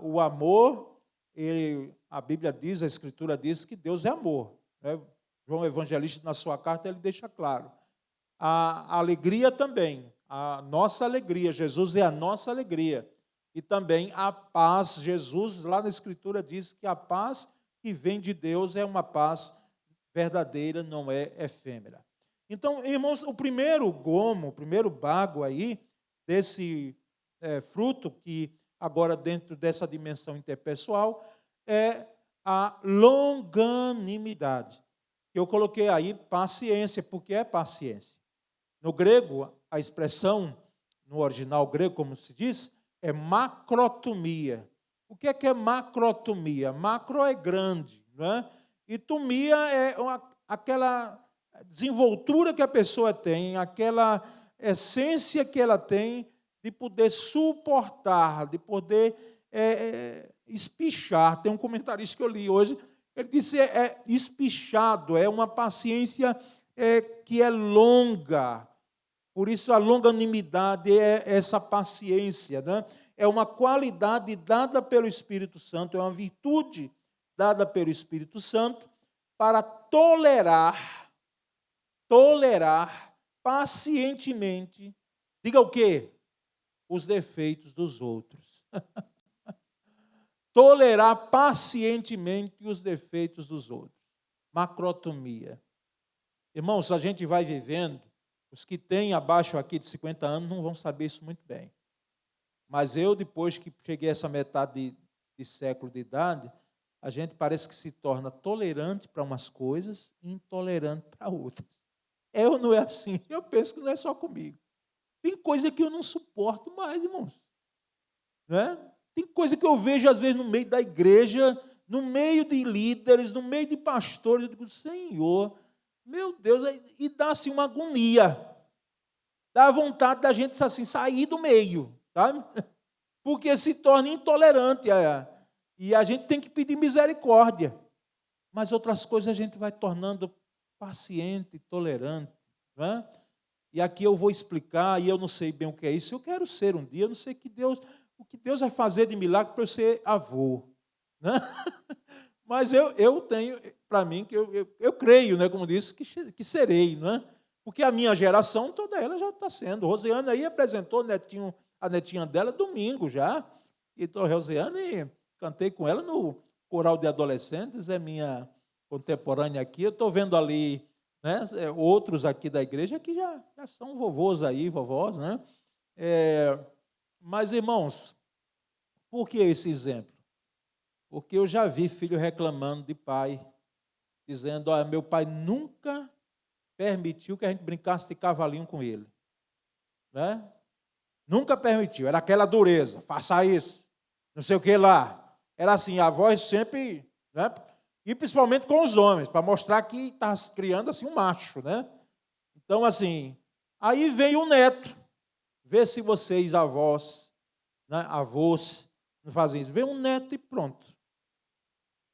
o amor, a Bíblia diz, a Escritura diz que Deus é amor. Né? João Evangelista, na sua carta, ele deixa claro. A alegria também, a nossa alegria, Jesus é a nossa alegria. E também a paz, Jesus, lá na Escritura, diz que a paz que vem de Deus é uma paz verdadeira, não é efêmera. Então, irmãos, o primeiro gomo, o primeiro bago aí, desse fruto, que agora dentro dessa dimensão interpessoal, é a longanimidade. Eu coloquei aí paciência, porque é paciência. No grego, a expressão, no original grego, como se diz, é macrotomia. O que é macrotomia? Macro é grande, não é? E tomia é aquela desenvoltura que a pessoa tem, aquela essência que ela tem de poder suportar, de poder espichar. Tem um comentarista que eu li hoje, ele disse espichado, é uma paciência que é longa. Por isso a longanimidade é essa paciência, né? É uma qualidade dada pelo Espírito Santo, é uma virtude dada pelo Espírito Santo para tolerar pacientemente, diga o quê? Os defeitos dos outros. Tolerar pacientemente os defeitos dos outros. Macrotomia. Irmãos, a gente vai vivendo, os que têm abaixo aqui de 50 anos não vão saber isso muito bem. Mas eu, depois que cheguei a essa metade de século de idade, a gente parece que se torna tolerante para umas coisas e intolerante para outras. Eu não é assim. Eu penso que não é só comigo. Tem coisa que eu não suporto mais, irmãos. Né? Tem coisa que eu vejo, às vezes, no meio da igreja, no meio de líderes, no meio de pastores. Eu digo, Senhor, meu Deus, e dá-se uma agonia. Dá vontade da gente assim, sair do meio, sabe? Porque se torna intolerante. E a gente tem que pedir misericórdia. Mas outras coisas a gente vai tornando paciente, tolerante. Não é? E aqui eu vou explicar, e eu não sei bem o que é isso. Eu quero ser um dia, eu não sei o que Deus vai fazer de milagre para eu ser avô. Né? Mas eu tenho, para mim, que eu creio, né, como disse, que serei. Não é? Porque a minha geração, toda ela já está sendo. Rosiane aí apresentou a netinha dela domingo já. Então, Rosiane, cantei com ela no coral de adolescentes, é minha contemporânea aqui. Eu estou vendo ali, né, outros aqui da igreja que já são vovôs aí, vovós, né? Mas, irmãos, por que esse exemplo? Porque eu já vi filho reclamando de pai, dizendo, olha, meu pai nunca permitiu que a gente brincasse de cavalinho com ele. Né? Nunca permitiu, era aquela dureza, faça isso, não sei o que lá. Era assim, a voz sempre, né? E principalmente com os homens, para mostrar que está criando assim um macho, né? Então, assim, aí vem o neto, vê se vocês, avós, né, avós, não fazem isso. Vem um neto e pronto.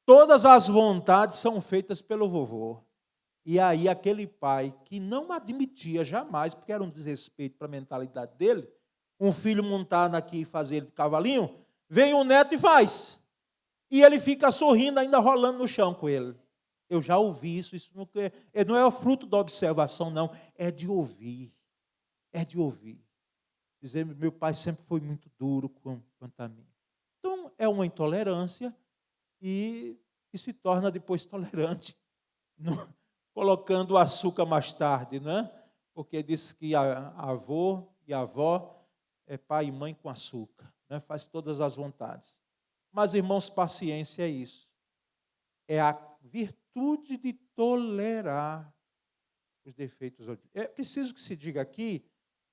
Todas as vontades são feitas pelo vovô. E aí aquele pai que não admitia jamais, porque era um desrespeito para a mentalidade dele, um filho montado aqui e fazer ele de cavalinho, vem um neto e faz. E ele fica sorrindo, ainda rolando no chão com ele. Eu já ouvi isso não é o fruto da observação, não, é de ouvir. É de ouvir. Dizer, meu pai sempre foi muito duro quanto a mim. Então, é uma intolerância e se torna depois tolerante, colocando o açúcar mais tarde, né? Porque diz que avô e avó é pai e mãe com açúcar, né? Faz todas as vontades. Mas, irmãos, paciência é isso. É a virtude de tolerar os defeitos. É preciso que se diga aqui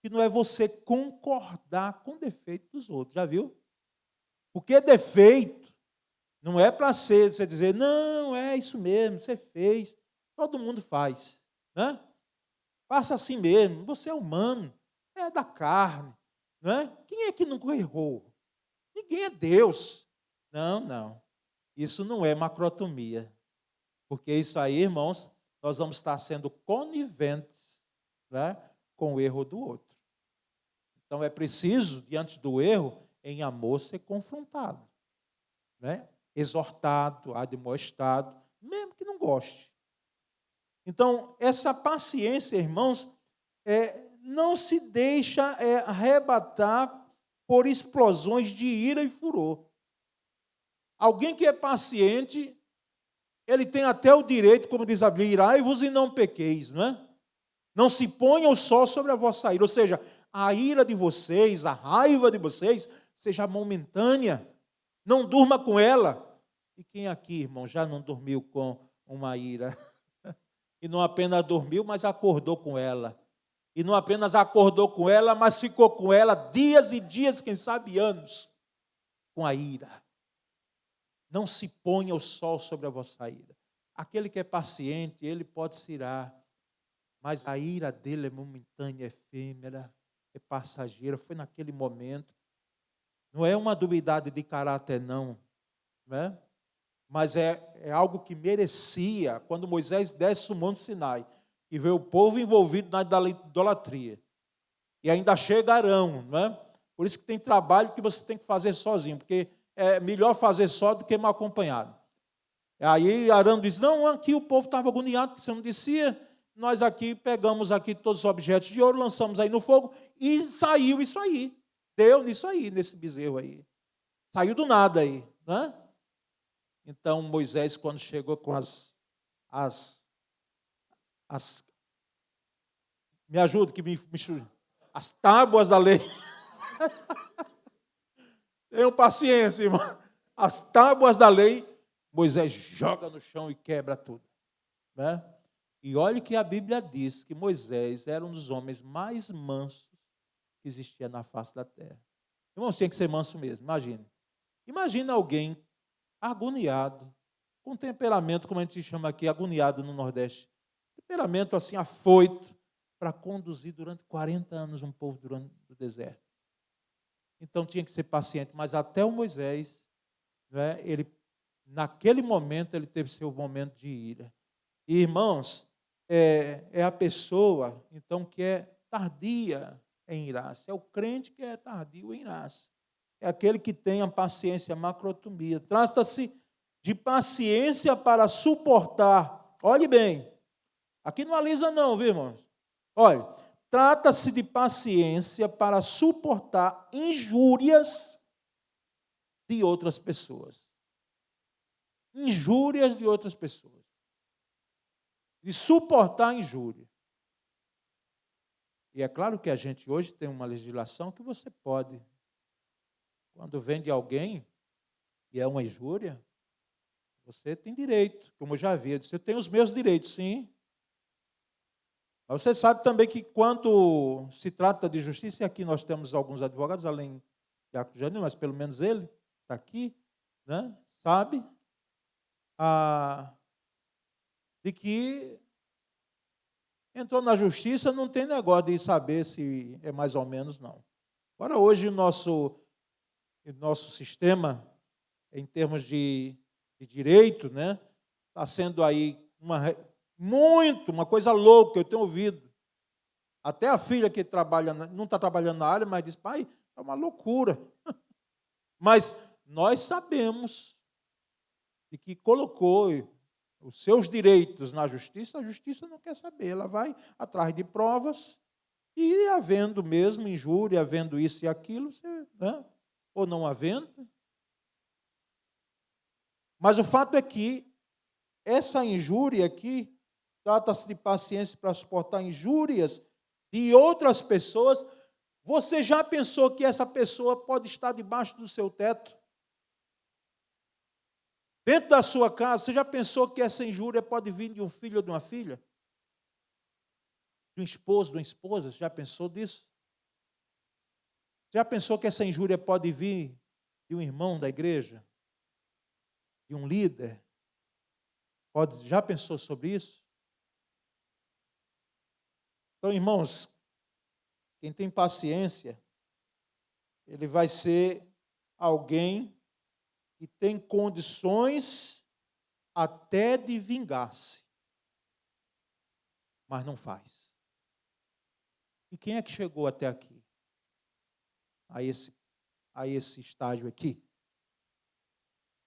que não é você concordar com o defeito dos outros. Já viu? Porque defeito não é para você dizer, não, é isso mesmo, você fez. Todo mundo faz, né? Faça assim mesmo, você é humano, é da carne, não é? Quem é que nunca errou? Ninguém é Deus. Não, não. Isso não é macrotomia. Porque isso aí, irmãos, nós vamos estar sendo coniventes, né, com o erro do outro. Então é preciso, diante do erro, em amor ser confrontado, né? Exortado, admoestado, mesmo que não goste. Então, essa paciência, irmãos, não se deixa arrebatar por explosões de ira e furor. Alguém que é paciente, ele tem até o direito, como diz a Bíblia, irai-vos e não pequeis, não é? Não se ponha o sol sobre a vossa ira, ou seja, a ira de vocês, a raiva de vocês, seja momentânea, não durma com ela. E quem aqui, irmão, já não dormiu com uma ira? E não apenas dormiu, mas acordou com ela. E não apenas acordou com ela, mas ficou com ela dias e dias, quem sabe anos, com a ira. Não se ponha o sol sobre a vossa ira. Aquele que é paciente, ele pode se irar, mas a ira dele é momentânea, é efêmera, é passageira, foi naquele momento. Não é uma duvidade de caráter, não, né? Mas é algo que merecia, quando Moisés desce o Monte Sinai e vê o povo envolvido na idolatria. E ainda chega Arão, né? Por isso que tem trabalho que você tem que fazer sozinho, porque é melhor fazer só do que mal acompanhado. Aí Arão diz, não, aqui o povo estava agoniado, porque você não descia, nós aqui pegamos aqui todos os objetos de ouro, lançamos aí no fogo, e saiu isso aí. Deu nisso aí, nesse bezerro aí. Saiu do nada aí, né? Então, Moisés, quando chegou com me ajuda, as tábuas da lei. Tenham paciência, irmão. As tábuas da lei, Moisés joga no chão e quebra tudo, né? E olha que a Bíblia diz que Moisés era um dos homens mais mansos que existia na face da terra. Irmão, tinha que ser manso mesmo, imagine. Imagina alguém agoniado, com temperamento, como a gente chama aqui, agoniado no Nordeste. Temperamento assim, afoito, para conduzir durante 40 anos um povo durante o deserto. Então tinha que ser paciente, mas até o Moisés, né, naquele momento, ele teve seu momento de ira. E, irmãos, é a pessoa, então, que é tardia em irar-se. É o crente que é tardio em irar-se. É aquele que tem a paciência, a macrotomia. Trata-se de paciência para suportar. Olhe bem, aqui não alisa não, viu, irmãos? Olha, trata-se de paciência para suportar injúrias de outras pessoas. Injúrias de outras pessoas. De suportar injúria. E é claro que a gente hoje tem uma legislação que você pode, quando vem de alguém e é uma injúria, você tem direito, como eu já vi. Eu disse, eu tenho os meus direitos, sim. Mas você sabe também que quando se trata de justiça, e aqui nós temos alguns advogados, além de Jacob Janil, mas pelo menos ele está aqui, né? Sabe de que entrou na justiça, não tem negócio de saber se é mais ou menos, não. Agora, hoje, o nosso sistema, em termos de direito, né, está sendo aí uma coisa louca, eu tenho ouvido. Até a filha que não está trabalhando na área, mas diz, pai, é uma loucura. Mas nós sabemos de que colocou os seus direitos na justiça, a justiça não quer saber, ela vai atrás de provas e havendo mesmo injúria, havendo isso e aquilo, né? Ou não havendo. Mas o fato é que essa injúria aqui, trata-se de paciência para suportar injúrias de outras pessoas. Você já pensou que essa pessoa pode estar debaixo do seu teto? Dentro da sua casa, você já pensou que essa injúria pode vir de um filho ou de uma filha? De um esposo, de uma esposa, você já pensou disso? Já pensou que essa injúria pode vir de um irmão da igreja? De um líder? Já pensou sobre isso? Então, irmãos, quem tem paciência, ele vai ser alguém que tem condições até de vingar-se, mas não faz. E quem é que chegou até aqui? A esse estágio aqui?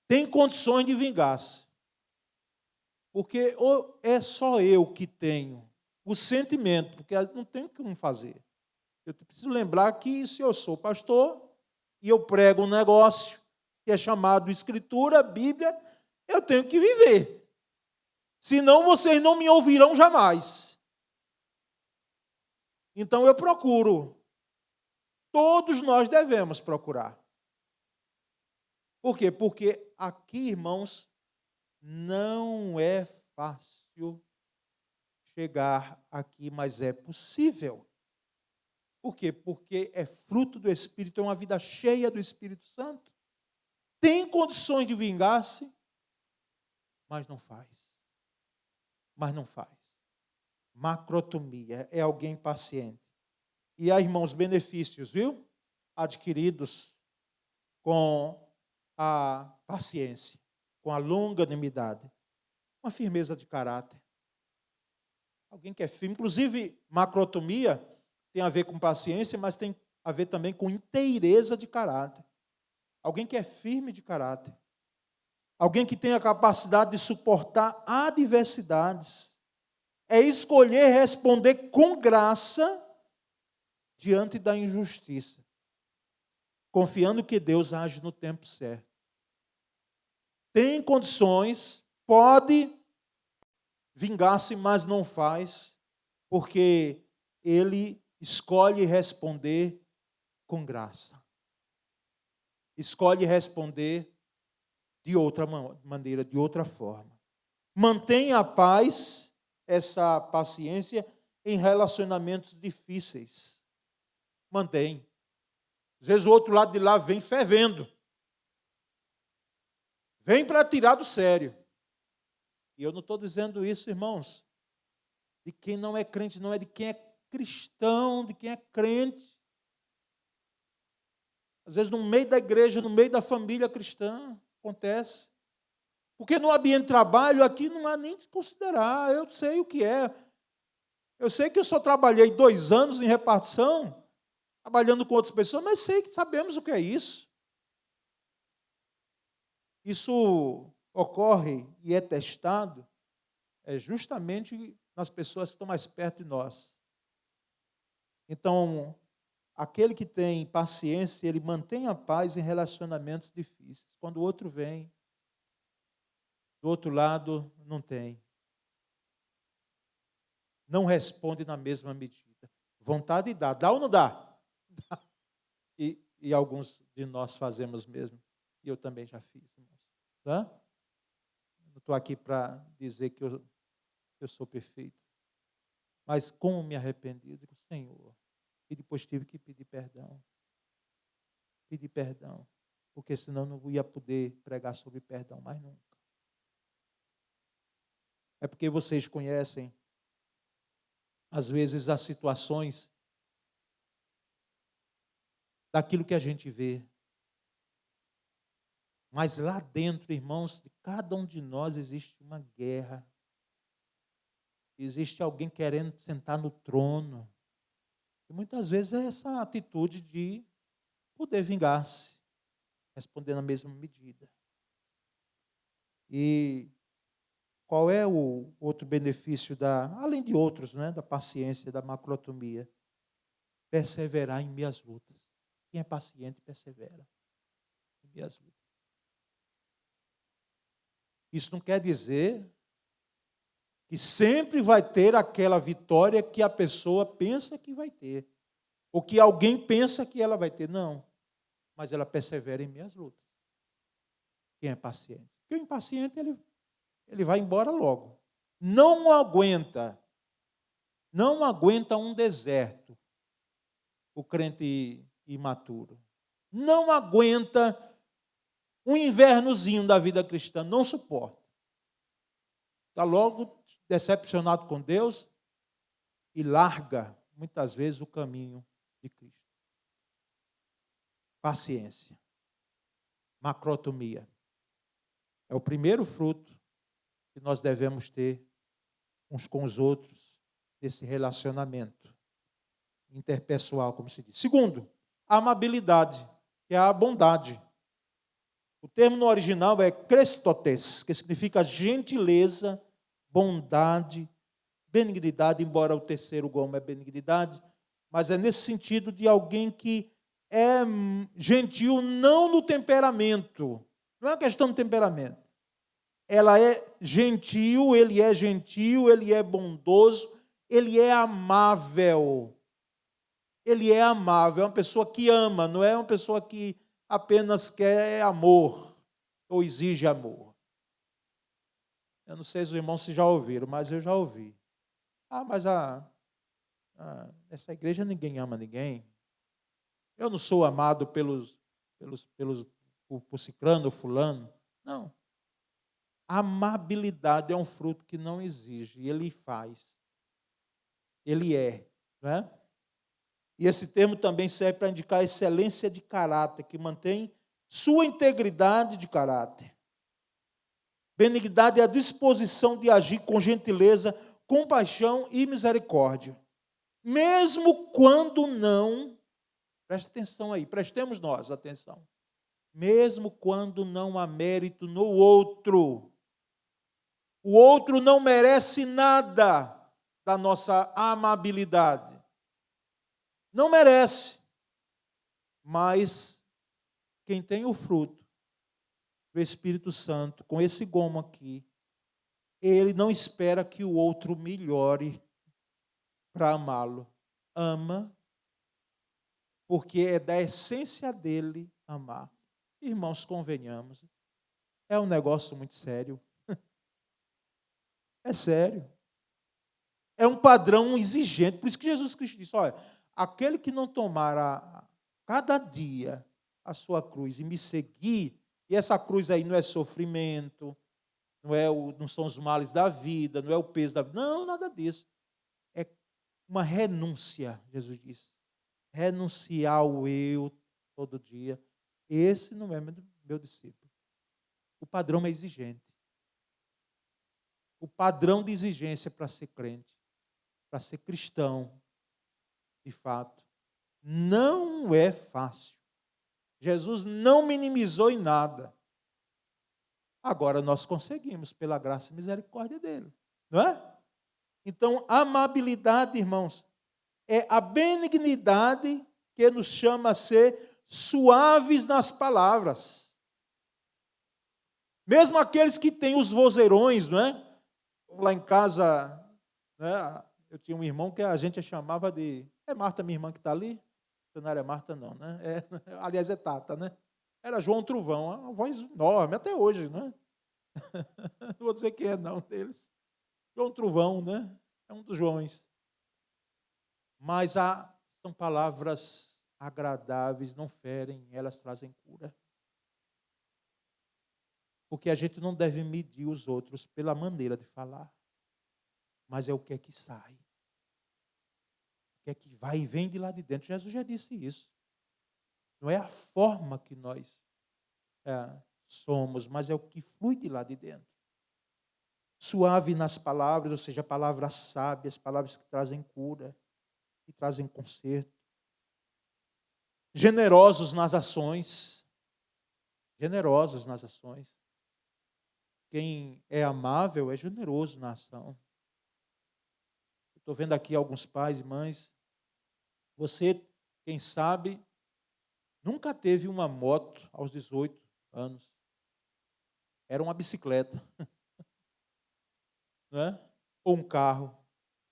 Tem condições de vingar-se. Porque ou é só eu que tenho o sentimento, porque não tem como fazer. Eu preciso lembrar que se eu sou pastor e eu prego um negócio que é chamado Escritura, Bíblia, eu tenho que viver. Senão vocês não me ouvirão jamais. Então eu procuro. Todos nós devemos procurar. Por quê? Porque aqui, irmãos, não é fácil chegar aqui, mas é possível. Por quê? Porque é fruto do Espírito, é uma vida cheia do Espírito Santo. Tem condições de vingar-se, mas não faz. Mas não faz. Macrotomia, é alguém paciente. E há, irmãos, benefícios, viu? Adquiridos com a paciência, com a longanimidade, uma firmeza de caráter. Alguém que é firme. Inclusive, macrotomia tem a ver com paciência, mas tem a ver também com inteireza de caráter. Alguém que é firme de caráter. Alguém que tem a capacidade de suportar adversidades. É escolher responder com graça diante da injustiça, confiando que Deus age no tempo certo. Tem condições, pode vingar-se, mas não faz, porque ele escolhe responder com graça. Escolhe responder de outra maneira, de outra forma. Mantém a paz, essa paciência, em relacionamentos difíceis. Mantém. Às vezes o outro lado de lá vem fervendo. Vem para tirar do sério. E eu não estou dizendo isso, irmãos, de quem não é crente, não é de quem é cristão, de quem é crente. Às vezes no meio da igreja, no meio da família cristã, acontece. Porque no ambiente de trabalho aqui não há nem de considerar. Eu sei o que é. Eu sei que eu só trabalhei 2 anos em repartição, trabalhando com outras pessoas, mas sei que sabemos o que é isso. Isso ocorre e é testado justamente nas pessoas que estão mais perto de nós. Então, aquele que tem paciência, ele mantém a paz em relacionamentos difíceis. Quando o outro vem, do outro lado, não tem. Não responde na mesma medida. Vontade dá. Dá ou não dá? Dá. E alguns de nós fazemos mesmo. E eu também já fiz, irmãos. Tá? Não estou aqui para dizer que eu sou perfeito. Mas como me arrependi, eu digo, Senhor. E depois tive que pedir perdão. Pedir perdão. Porque senão não ia poder pregar sobre perdão mais nunca. É porque vocês conhecem, às vezes, as situações daquilo que a gente vê. Mas lá dentro, irmãos, de cada um de nós existe uma guerra. Existe alguém querendo sentar no trono. E muitas vezes é essa atitude de poder vingar-se, responder na mesma medida. E qual é o outro benefício, além de outros, né, da paciência, da macrotomia? Perseverar em minhas lutas. Quem é paciente persevera em minhas lutas. Isso não quer dizer que sempre vai ter aquela vitória que a pessoa pensa que vai ter, ou que alguém pensa que ela vai ter. Não, mas ela persevera em minhas lutas. Quem é paciente? Porque o impaciente, ele vai embora logo. Não aguenta um deserto. O crente imaturo. Não aguenta um invernozinho da vida cristã, não suporta. Está logo decepcionado com Deus e larga, muitas vezes, o caminho de Cristo. Paciência. Macrotomia. É o primeiro fruto que nós devemos ter uns com os outros desse relacionamento interpessoal, como se diz. Segundo, a amabilidade, que é a bondade. O termo no original é Christotes, que significa gentileza, bondade, benignidade, embora o terceiro gomo é benignidade, mas é nesse sentido de alguém que é gentil não no temperamento, não é uma questão de temperamento. Ela é gentil, ele é bondoso, ele é amável. Ele é amável, é uma pessoa que ama, não é uma pessoa que apenas quer amor ou exige amor. Eu não sei se os irmãos já ouviram, mas eu já ouvi. Mas essa igreja ninguém ama ninguém. Eu não sou amado por ciclano ou fulano. Não. A amabilidade é um fruto que não exige, ele faz. Ele é, não é? E esse termo também serve para indicar a excelência de caráter, que mantém sua integridade de caráter. Benignidade é a disposição de agir com gentileza, compaixão e misericórdia. Mesmo quando não, preste atenção aí, prestemos nós atenção. Mesmo quando não há mérito no outro. O outro não merece nada da nossa amabilidade. Não merece, mas quem tem o fruto do Espírito Santo, com esse gomo aqui, ele não espera que o outro melhore para amá-lo. Ama, porque é da essência dele amar. Irmãos, convenhamos, é um negócio muito sério. É sério. É um padrão exigente, por isso que Jesus Cristo disse, olha, aquele que não tomar cada dia a sua cruz e me seguir, e essa cruz aí não é sofrimento, não são os males da vida, não é o peso da vida, não, nada disso. É uma renúncia, Jesus disse. Renunciar ao eu todo dia. Esse não é meu discípulo. O padrão é exigente. O padrão de exigência para ser crente, para ser cristão, de fato, não é fácil. Jesus não minimizou em nada. Agora nós conseguimos, pela graça e misericórdia dele, não é? Então, a amabilidade, irmãos, é a benignidade que nos chama a ser suaves nas palavras. Mesmo aqueles que têm os vozeirões, não é? Lá em casa, né, eu tinha um irmão que a gente chamava de... É Marta, minha irmã, que está ali? Não era Marta, não, né? Aliás, é Tata, né? Era João Truvão, uma voz enorme, até hoje, né? Não vou dizer quem é, não, deles. João Truvão, né? É um dos Joões. Mas são palavras agradáveis, não ferem, elas trazem cura. Porque a gente não deve medir os outros pela maneira de falar, mas é o que é que sai. O que é que vai e vem de lá de dentro. Jesus já disse isso. Não é a forma que nós somos, mas é o que flui de lá de dentro. Suave nas palavras, ou seja, palavras sábias, palavras que trazem cura, que trazem conserto. Generosos nas ações. Generosos nas ações. Quem é amável é generoso na ação. Estou vendo aqui alguns pais e mães. Você, quem sabe, nunca teve uma moto aos 18 anos. Era uma bicicleta. Não é? Ou um carro.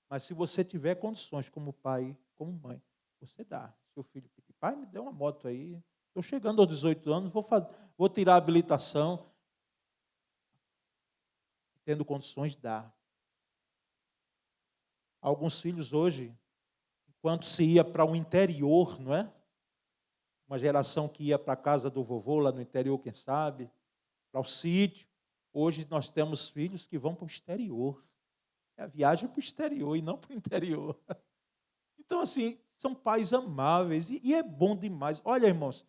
Mas se você tiver condições como pai, como mãe, você dá. Seu filho pedir, pai, me dê uma moto aí. Estou chegando aos 18 anos, vou tirar a habilitação. Tendo condições, dá. Alguns filhos hoje, enquanto se ia para o interior, não é? uma geração que ia para a casa do vovô, lá no interior, quem sabe, para o sítio. Hoje nós temos filhos que vão para o exterior. É a viagem para o exterior e não para o interior. Então, assim, são pais amáveis e é bom demais. Olha, irmãos,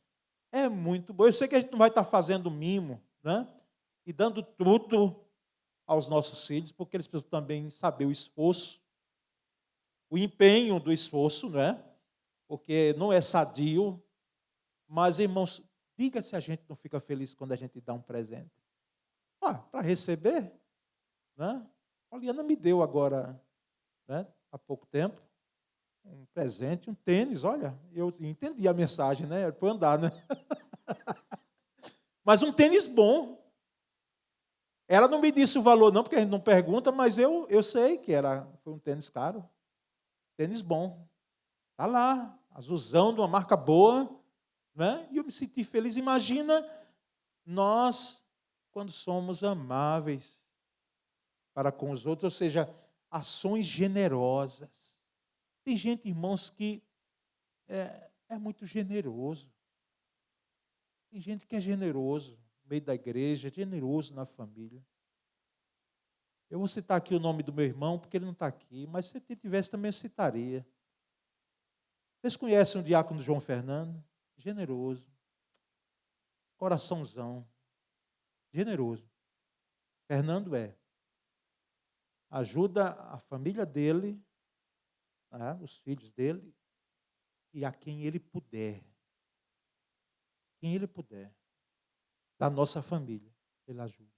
é muito bom. Eu sei que a gente não vai estar fazendo mimo, né? E dando tudo aos nossos filhos, porque eles precisam também saber o esforço, o empenho do esforço, né? Porque não é sadio. Mas, irmãos, diga se a gente não fica feliz quando a gente dá um presente. Para receber, né? A Liana me deu agora, né, há pouco tempo, um presente, um tênis. Olha, eu entendi a mensagem, né? Era para andar, né? Mas um tênis bom. Ela não me disse o valor, não, porque a gente não pergunta, mas eu sei que foi um tênis caro. Tênis bom. Está lá, azulzão, de uma marca boa. Né? E eu me senti feliz. Imagina nós, quando somos amáveis para com os outros, ou seja, ações generosas. Tem gente, irmãos, que é muito generoso. Tem gente que é generoso no meio da igreja, generoso na família. Eu vou citar aqui o nome do meu irmão, porque ele não está aqui, mas se ele tivesse também eu citaria. Vocês conhecem o diácono João Fernando? Generoso, coraçãozão, generoso. Fernando ajuda a família dele, né, os filhos dele, e a quem ele puder. Quem ele puder. Da nossa família, ele ajuda.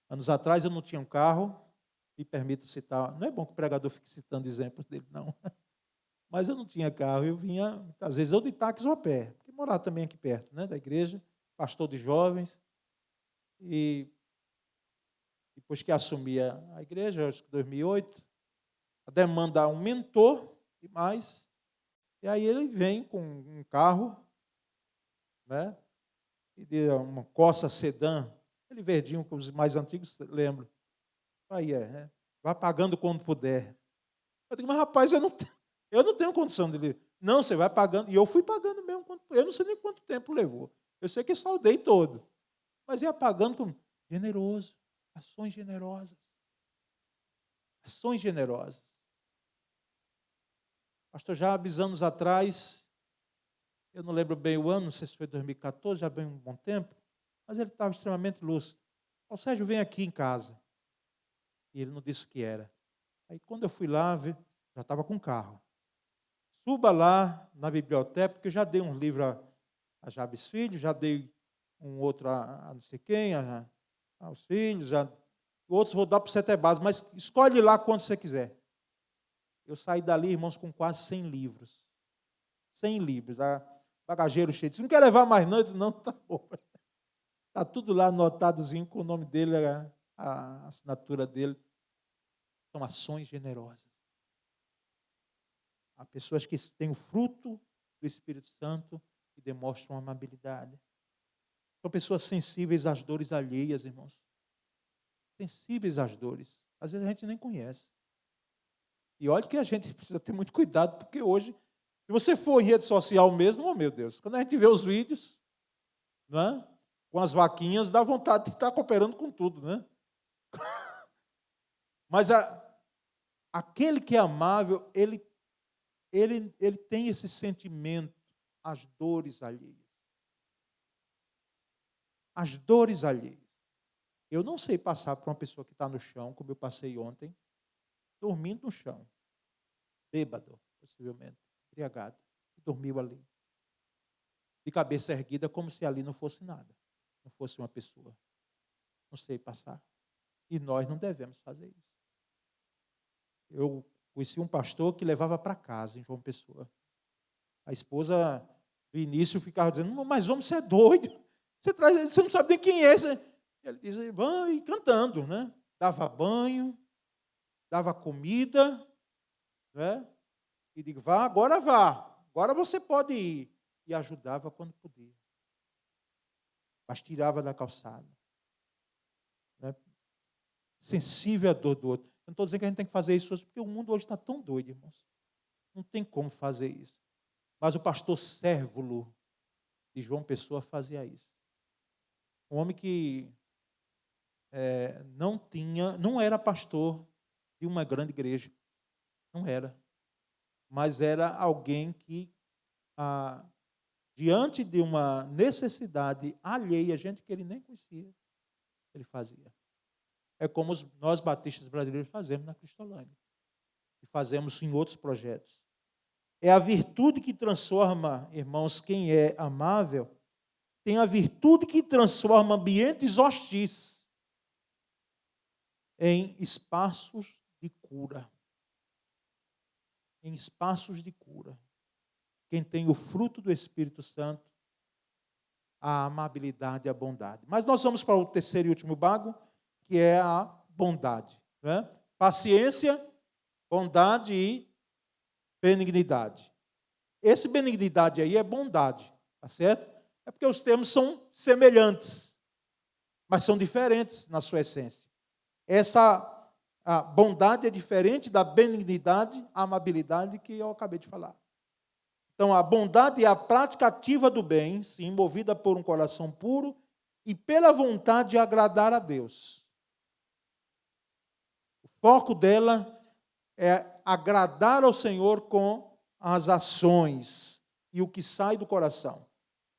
Anos atrás eu não tinha um carro, me permito citar, não é bom que o pregador fique citando exemplos dele, não. Mas eu não tinha carro, eu vinha, às vezes, ou de táxi ou a pé, porque morava também aqui perto, né, da igreja, pastor de jovens, e depois que assumi a igreja, acho que em 2008, a demanda aumentou demais, e aí ele vem com um carro, né, e de uma Corsa sedã, aquele verdinho que os mais antigos lembram. Aí vai pagando quando puder. Eu digo, mas rapaz, eu não tenho condição de ler. Não, você vai pagando. E eu fui pagando mesmo. Eu não sei nem quanto tempo levou. Eu sei que saldei todo. Mas ia pagando como generoso. Ações generosas. Ações generosas. Pastor Jabes, anos atrás, eu não lembro bem o ano, não sei se foi 2014, já bem um bom tempo, mas ele estava extremamente lúcido. O Sérgio, vem aqui em casa. E ele não disse o que era. Aí quando eu fui lá, já estava com carro. Suba lá na biblioteca, porque eu já dei um livro a Jabes Filho, já dei um outro a não sei quem, aos filhos, outros vou dar para o Setebase, mas escolhe lá quando você quiser. Eu saí dali, irmãos, com quase 100 livros. 100 livros. A bagageiro cheio. Disse, não quer levar mais não? Eu disse, não, tá bom. Está tudo lá anotadozinho com o nome dele, a assinatura dele. São ações generosas. Há pessoas que têm o fruto do Espírito Santo e demonstram amabilidade. São pessoas sensíveis às dores alheias, irmãos. Sensíveis às dores. Às vezes a gente nem conhece. E olha que a gente precisa ter muito cuidado, porque hoje, se você for em rede social mesmo, oh meu Deus, quando a gente vê os vídeos, não é? Com as vaquinhas, dá vontade de estar cooperando com tudo, né? Mas aquele que é amável, ele tem esse sentimento, as dores alheias. As dores alheias. Eu não sei passar por uma pessoa que está no chão, como eu passei ontem, dormindo no chão, bêbado, possivelmente, embriagado, e dormiu ali, de cabeça erguida, como se ali não fosse nada, não fosse uma pessoa. Não sei passar. E nós não devemos fazer isso. Eu conheci um pastor que levava para casa, em João Pessoa. A esposa, no início, ficava dizendo, mas homem, você é doido, você não sabe nem quem é. Ele dizia, vão e cantando, né? Dava banho, dava comida, né? E digo, vá, agora você pode ir. E ajudava quando podia. Mas tirava da calçada. Né? Sensível à dor do outro. Eu não estou dizendo que a gente tem que fazer isso hoje, porque o mundo hoje está tão doido, irmãos. Não tem como fazer isso. Mas o pastor Sérvulo, de João Pessoa fazia isso. Um homem que não era pastor de uma grande igreja, não era, mas era alguém que, diante de uma necessidade alheia, gente que ele nem conhecia, ele fazia. É como nós batistas brasileiros fazemos na Cristolândia, e fazemos em outros projetos. É a virtude que transforma, irmãos, quem é amável, tem a virtude que transforma ambientes hostis em espaços de cura. Em espaços de cura. Quem tem o fruto do Espírito Santo, a amabilidade e a bondade. Mas nós vamos para o terceiro e último bago, que é a bondade. Né? Paciência, bondade e benignidade. Esse benignidade aí é bondade, tá certo? É porque os termos são semelhantes, mas são diferentes na sua essência. A bondade é diferente da benignidade, a amabilidade que eu acabei de falar. Então, a bondade é a prática ativa do bem, sim, movida por um coração puro e pela vontade de agradar a Deus. O foco dela é agradar ao Senhor com as ações e o que sai do coração.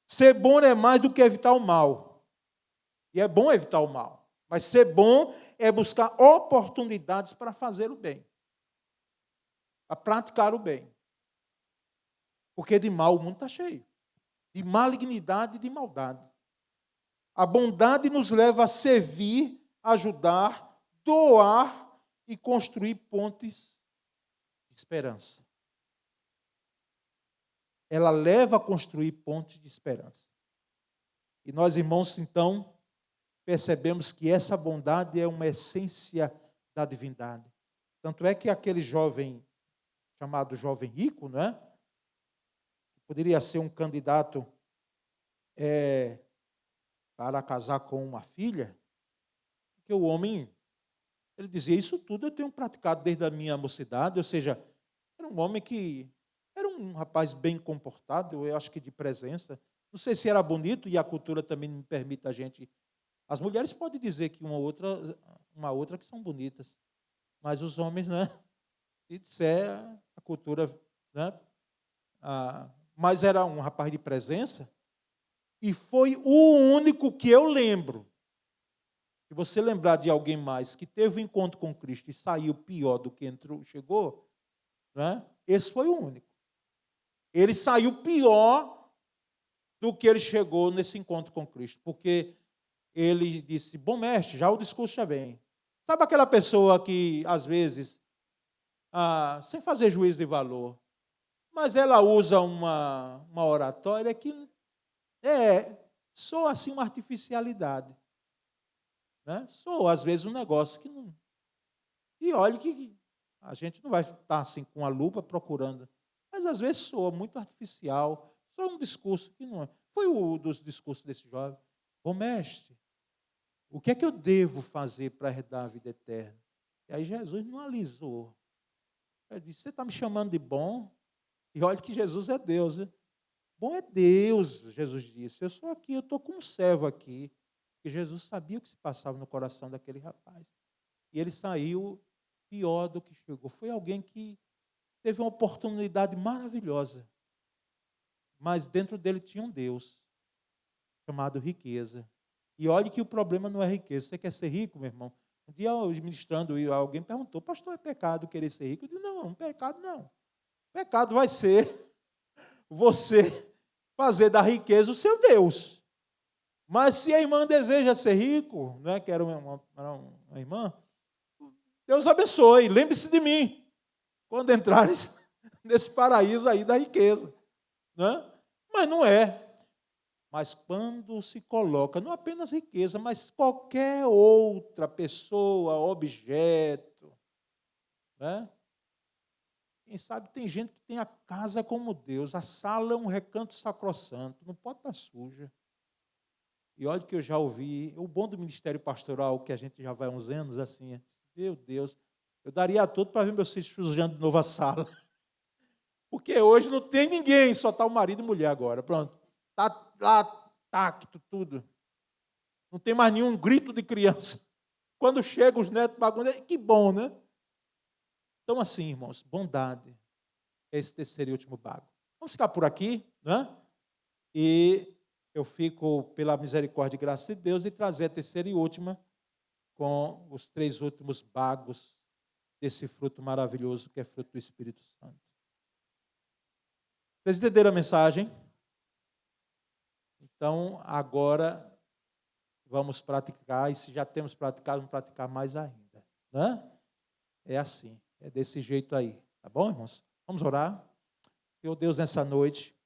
Ser bom é mais do que evitar o mal. E é bom evitar o mal. Mas ser bom é buscar oportunidades para fazer o bem. Para praticar o bem. Porque de mal o mundo está cheio. De malignidade e de maldade. A bondade nos leva a servir, ajudar, doar e construir pontes de esperança. Ela leva a construir pontes de esperança. E nós, irmãos, então, percebemos que essa bondade é uma essência da divindade. Tanto é que aquele jovem, chamado jovem rico, né? Poderia ser um candidato para casar com uma filha, porque o homem, ele dizia, isso tudo eu tenho praticado desde a minha mocidade, ou seja, era um homem que era um rapaz bem comportado, eu acho que de presença. Não sei se era bonito, e a cultura também me permite a gente. As mulheres podem dizer que uma outra que são bonitas, mas os homens, né? Se disser, a cultura, né? Mas era um rapaz de presença, e foi o único que eu lembro. Se você lembrar de alguém mais que teve um encontro com Cristo e saiu pior do que entrou, chegou, né? Esse foi o único. Ele saiu pior do que ele chegou nesse encontro com Cristo, porque ele disse, bom mestre, já o discurso já vem. Sabe aquela pessoa que, às vezes, sem fazer juízo de valor, mas ela usa uma oratória que soa assim uma artificialidade. Né? Soa, às vezes, um negócio que não... E olha que a gente não vai estar assim com a lupa procurando, mas às vezes soa muito artificial, soa um discurso que não é. Foi um dos discursos desse jovem. Ô mestre, o que é que eu devo fazer para herdar a vida eterna? E aí Jesus não alisou. Ele disse, você está me chamando de bom? E olha que Jesus é Deus. Né? Bom é Deus, Jesus disse. Eu sou aqui, eu estou como servo aqui. Porque Jesus sabia o que se passava no coração daquele rapaz. E ele saiu pior do que chegou. Foi alguém que teve uma oportunidade maravilhosa. Mas dentro dele tinha um Deus, chamado riqueza. E olhe que o problema não é riqueza. Você quer ser rico, meu irmão? Um dia, eu ministrando, alguém perguntou, pastor, é pecado querer ser rico? Eu disse, não, pecado não. Pecado vai ser você fazer da riqueza o seu Deus. Mas se a irmã deseja ser rico, né, que era uma irmã, Deus abençoe, lembre-se de mim, quando entrares nesse paraíso aí da riqueza. Né? Mas não é. Mas quando se coloca, não apenas riqueza, mas qualquer outra pessoa, objeto, né? Quem sabe tem gente que tem a casa como Deus, a sala é um recanto sacrossanto, não pode estar suja. E olha que eu já ouvi, o bom do ministério pastoral, que a gente já vai há uns anos assim, meu Deus, eu daria tudo para ver meus filhos sujando de novo a sala. Porque hoje não tem ninguém, só está o marido e mulher agora, pronto. Está lá tacto, tudo. Não tem mais nenhum grito de criança. Quando chegam os netos bagunçam, que bom, né? Então, assim, irmãos, bondade é esse terceiro e último bago. Vamos ficar por aqui, né? E eu fico, pela misericórdia e graça de Deus, de trazer a terceira e última com os 3 últimos bagos desse fruto maravilhoso que é fruto do Espírito Santo. Vocês entenderam a mensagem? Então, agora vamos praticar, e se já temos praticado, vamos praticar mais ainda, né? É assim, é desse jeito aí, tá bom, irmãos? Vamos orar. Senhor Deus, nessa noite,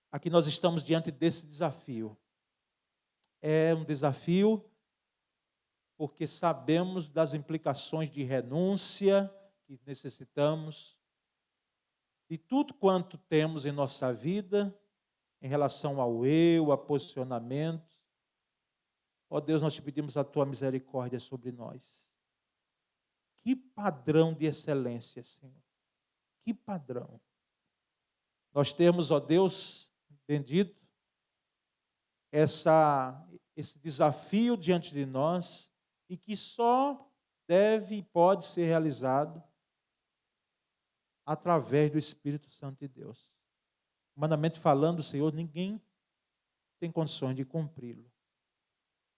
aqui nós estamos diante desse desafio. É um desafio porque sabemos das implicações de renúncia que necessitamos, de tudo quanto temos em nossa vida, em relação ao eu, a posicionamentos. Ó Deus, nós te pedimos a tua misericórdia sobre nós. Que padrão de excelência, Senhor. Que padrão. Nós temos, ó Deus, bendito, esse desafio diante de nós e que só deve e pode ser realizado através do Espírito Santo de Deus. Humanamente falando, Senhor, ninguém tem condições de cumpri-lo.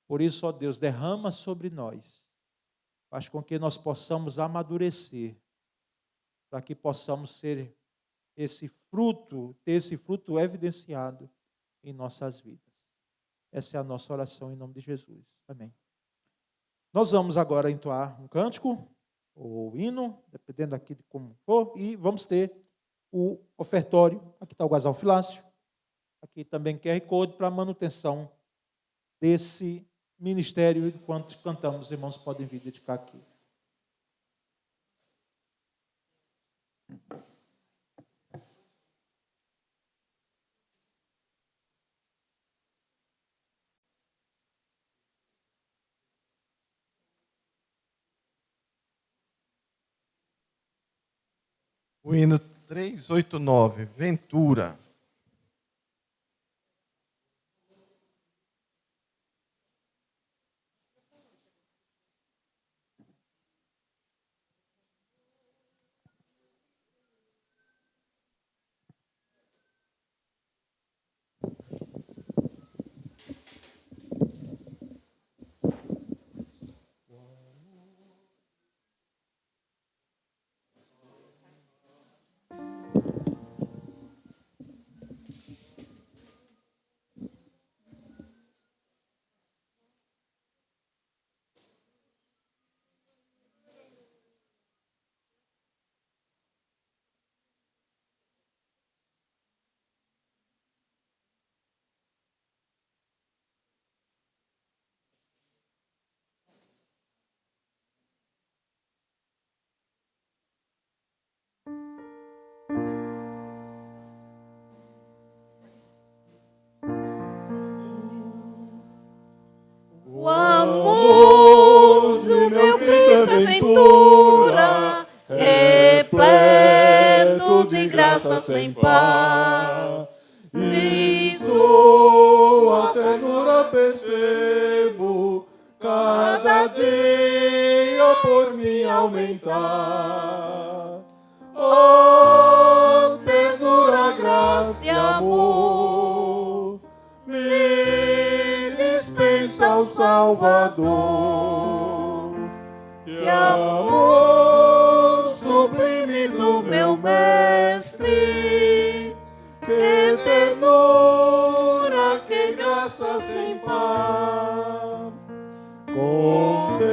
Por isso, ó Deus, derrama sobre nós, faz com que nós possamos amadurecer, para que possamos ter esse fruto evidenciado em nossas vidas. Essa é a nossa oração em nome de Jesus. Amém. Nós vamos agora entoar um cântico, ou hino, dependendo aqui de como for, e vamos ter o ofertório. Aqui está o gasofilácio. Aqui também QR Code para manutenção desse ministério. Enquanto cantamos, os irmãos podem vir dedicar aqui. O hino 389, Ventura. O amor do meu Cristo é ventura, repleto de graça sem par. E sua ternura percebo, cada dia por mim aumentar. Oh, ternura, graça e amor, me dispensa o Salvador. Que amor sublime do meu mestre, que ternura, que graça sem par. Contente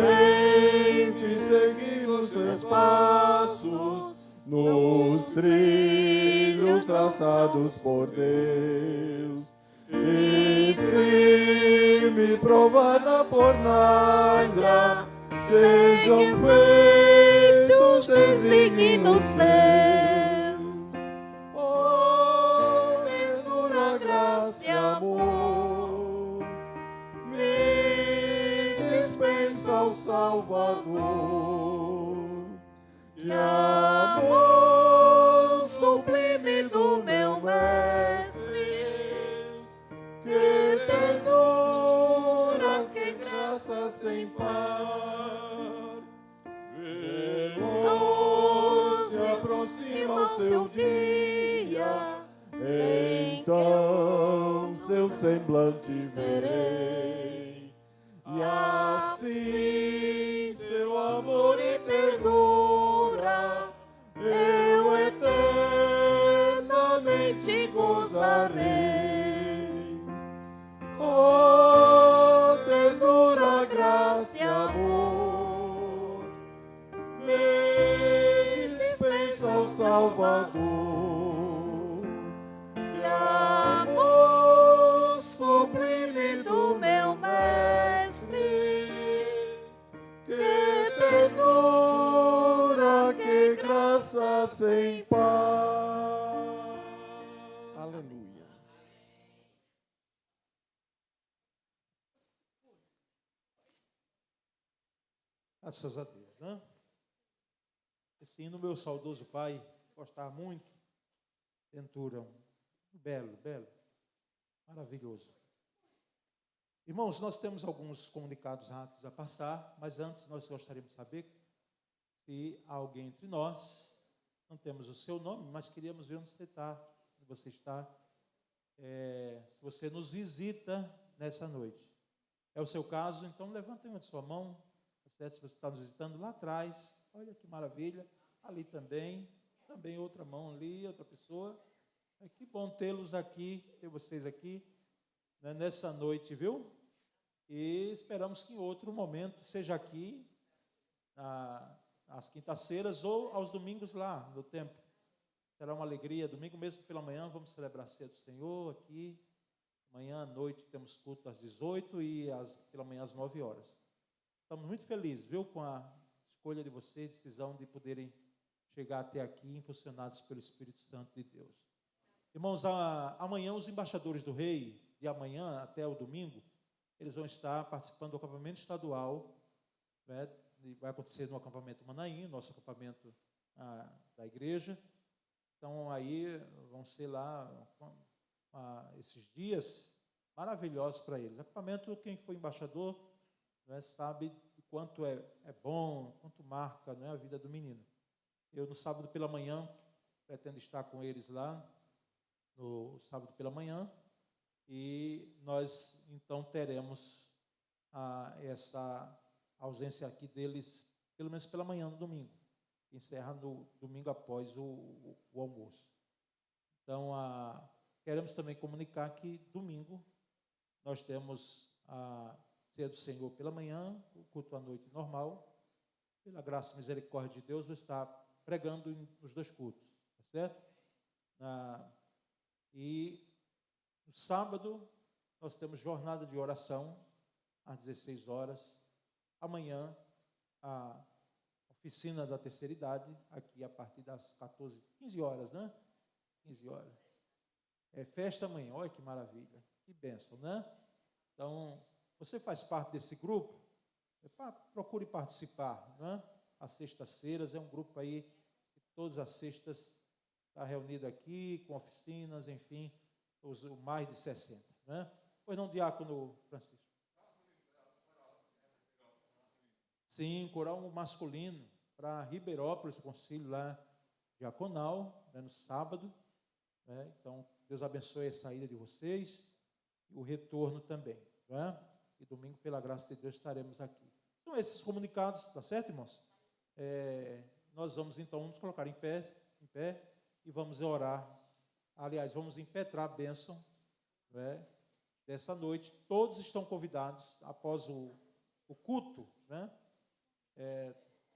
seguir os seus passos, nos trilhos traçados por Deus. E se me provar na fornalha, sejam feitos desígnios seus. Oh, ternura, graça e amor, me dispensa o Salvador. Que amor sublime do meu mestre, seu dia, então seu semblante verei, e assim seu amor e ternura eu eternamente gozarei. Oh, ternura, graça e amor, me dispensa o Salvador. Que amor sublime do meu mestre, que ternura, que graça sem par. Aleluia. Graças a Deus, né? Esse hino, meu saudoso pai, gostava muito. Ventura, belo, maravilhoso. Irmãos, nós temos alguns comunicados rápidos a passar, mas antes nós gostaríamos de saber se há alguém entre nós, não temos o seu nome, mas queríamos ver onde você está, se você nos visita nessa noite. É o seu caso, então levante uma de sua mão, se você está nos visitando lá atrás, olha que maravilha, ali também outra mão ali, outra pessoa. Que bom tê-los aqui, ter vocês aqui, né, nessa noite, viu? E esperamos que em outro momento, seja aqui, às quintas-feiras ou aos domingos lá no templo. Será uma alegria, domingo mesmo pela manhã, vamos celebrar a ceia do Senhor aqui. Amanhã à noite temos culto às 18 e pela manhã às 9 horas. Estamos muito felizes, viu, com a escolha de vocês, decisão de poderem chegar até aqui, impulsionados pelo Espírito Santo de Deus. Irmãos, amanhã os embaixadores do Rei, de amanhã até o domingo, eles vão estar participando do acampamento estadual, né, vai acontecer no acampamento Manaim, nosso acampamento da igreja. Então, aí vão ser lá esses dias maravilhosos para eles. Acampamento, quem foi embaixador, né, sabe o quanto é bom, quanto marca, né, a vida do menino. Eu, no sábado pela manhã, pretendo estar com eles lá, no sábado pela manhã, e nós, então, teremos essa ausência aqui deles, pelo menos pela manhã, no domingo, que encerra no domingo após o almoço. Então, queremos também comunicar que domingo nós temos a ceia do Senhor pela manhã, o culto à noite normal. Pela graça e misericórdia de Deus, vou estar pregando nos dois cultos, tá certo? E no sábado nós temos jornada de oração às 16 horas. Amanhã, a oficina da terceira idade, aqui a partir das 15 horas, né? 15 horas. É festa amanhã, olha que maravilha, que bênção, né? Então, você faz parte desse grupo, procure participar, né? Às sextas-feiras, é um grupo aí que todas as sextas está reunido aqui, com oficinas, enfim, mais de 60, né? Pois não, diácono Francisco? Sim, coral masculino, para Ribeirópolis, o concílio lá diaconal, né, no sábado, né? Então, Deus abençoe a saída de vocês e o retorno também, né? E domingo, pela graça de Deus, estaremos aqui. Então, esses comunicados, tá certo, irmãos? Nós vamos, então, nos colocar em pé e vamos orar. Aliás, vamos impetrar a bênção, né, dessa noite. Todos estão convidados, após o culto, né?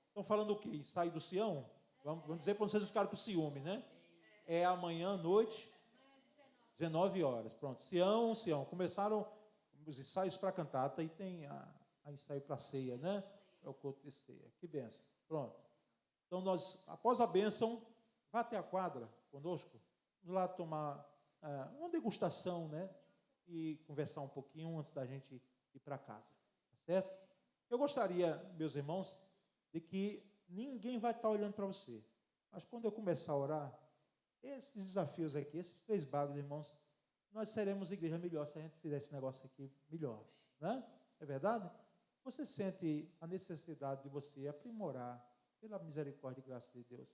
Estão falando o quê? Sair do Sião? Vamos dizer para vocês não ficarem com ciúme, né? É amanhã à noite, 19 horas. Pronto, Sião. Começaram os ensaios para a cantata e tem a ensaio para a ceia, né? É o culto de ceia. Que bênção. Pronto. Então, nós, após a bênção, vá até a quadra conosco. Vamos lá tomar uma degustação, né? E conversar um pouquinho antes da gente ir para casa. Tá certo? Eu gostaria, meus irmãos, de que ninguém vai estar olhando para você. Mas quando eu começar a orar, esses desafios aqui, esses 3 bagos, irmãos, nós seremos igreja melhor se a gente fizer esse negócio aqui melhor, né? É verdade? Você sente a necessidade de você aprimorar, pela misericórdia e graça de Deus,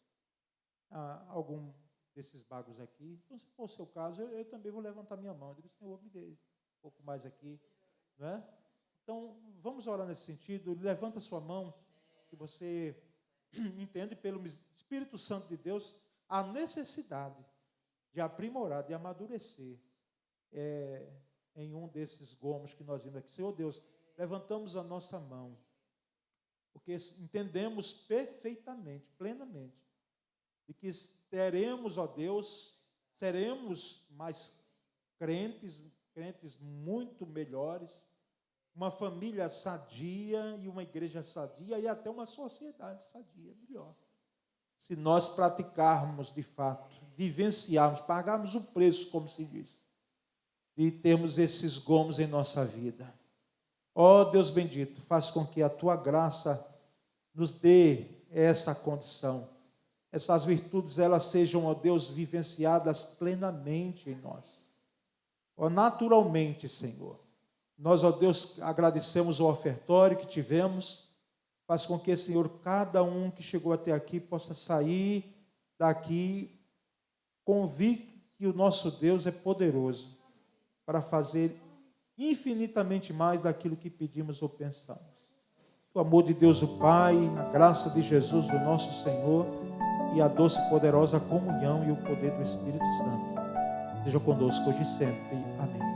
algum desses bagos aqui. Então, se for o seu caso, eu também vou levantar minha mão. Eu digo, Senhor, me dê um pouco mais aqui. Não é? Então, vamos orar nesse sentido. Levanta sua mão, se você entende pelo Espírito Santo de Deus a necessidade de aprimorar, de amadurecer em um desses gomos que nós vimos aqui. Senhor Deus, levantamos a nossa mão, porque entendemos perfeitamente, plenamente, de que teremos, ó Deus, seremos mais crentes muito melhores, uma família sadia e uma igreja sadia e até uma sociedade sadia, melhor. Se nós praticarmos de fato, vivenciarmos, pagarmos o preço, como se diz, de termos esses gomos em nossa vida. Ó Deus bendito, faz com que a Tua graça nos dê essa condição. Essas virtudes, elas sejam, ó Deus, vivenciadas plenamente em nós. Ó, naturalmente, Senhor. Nós, ó Deus, agradecemos o ofertório que tivemos. Faz com que, Senhor, cada um que chegou até aqui possa sair daqui convicto que o nosso Deus é poderoso para fazer infinitamente mais daquilo que pedimos ou pensamos. O amor de Deus o Pai, a graça de Jesus, o nosso Senhor, e a doce e poderosa comunhão e o poder do Espírito Santo seja conosco hoje e sempre. Amém.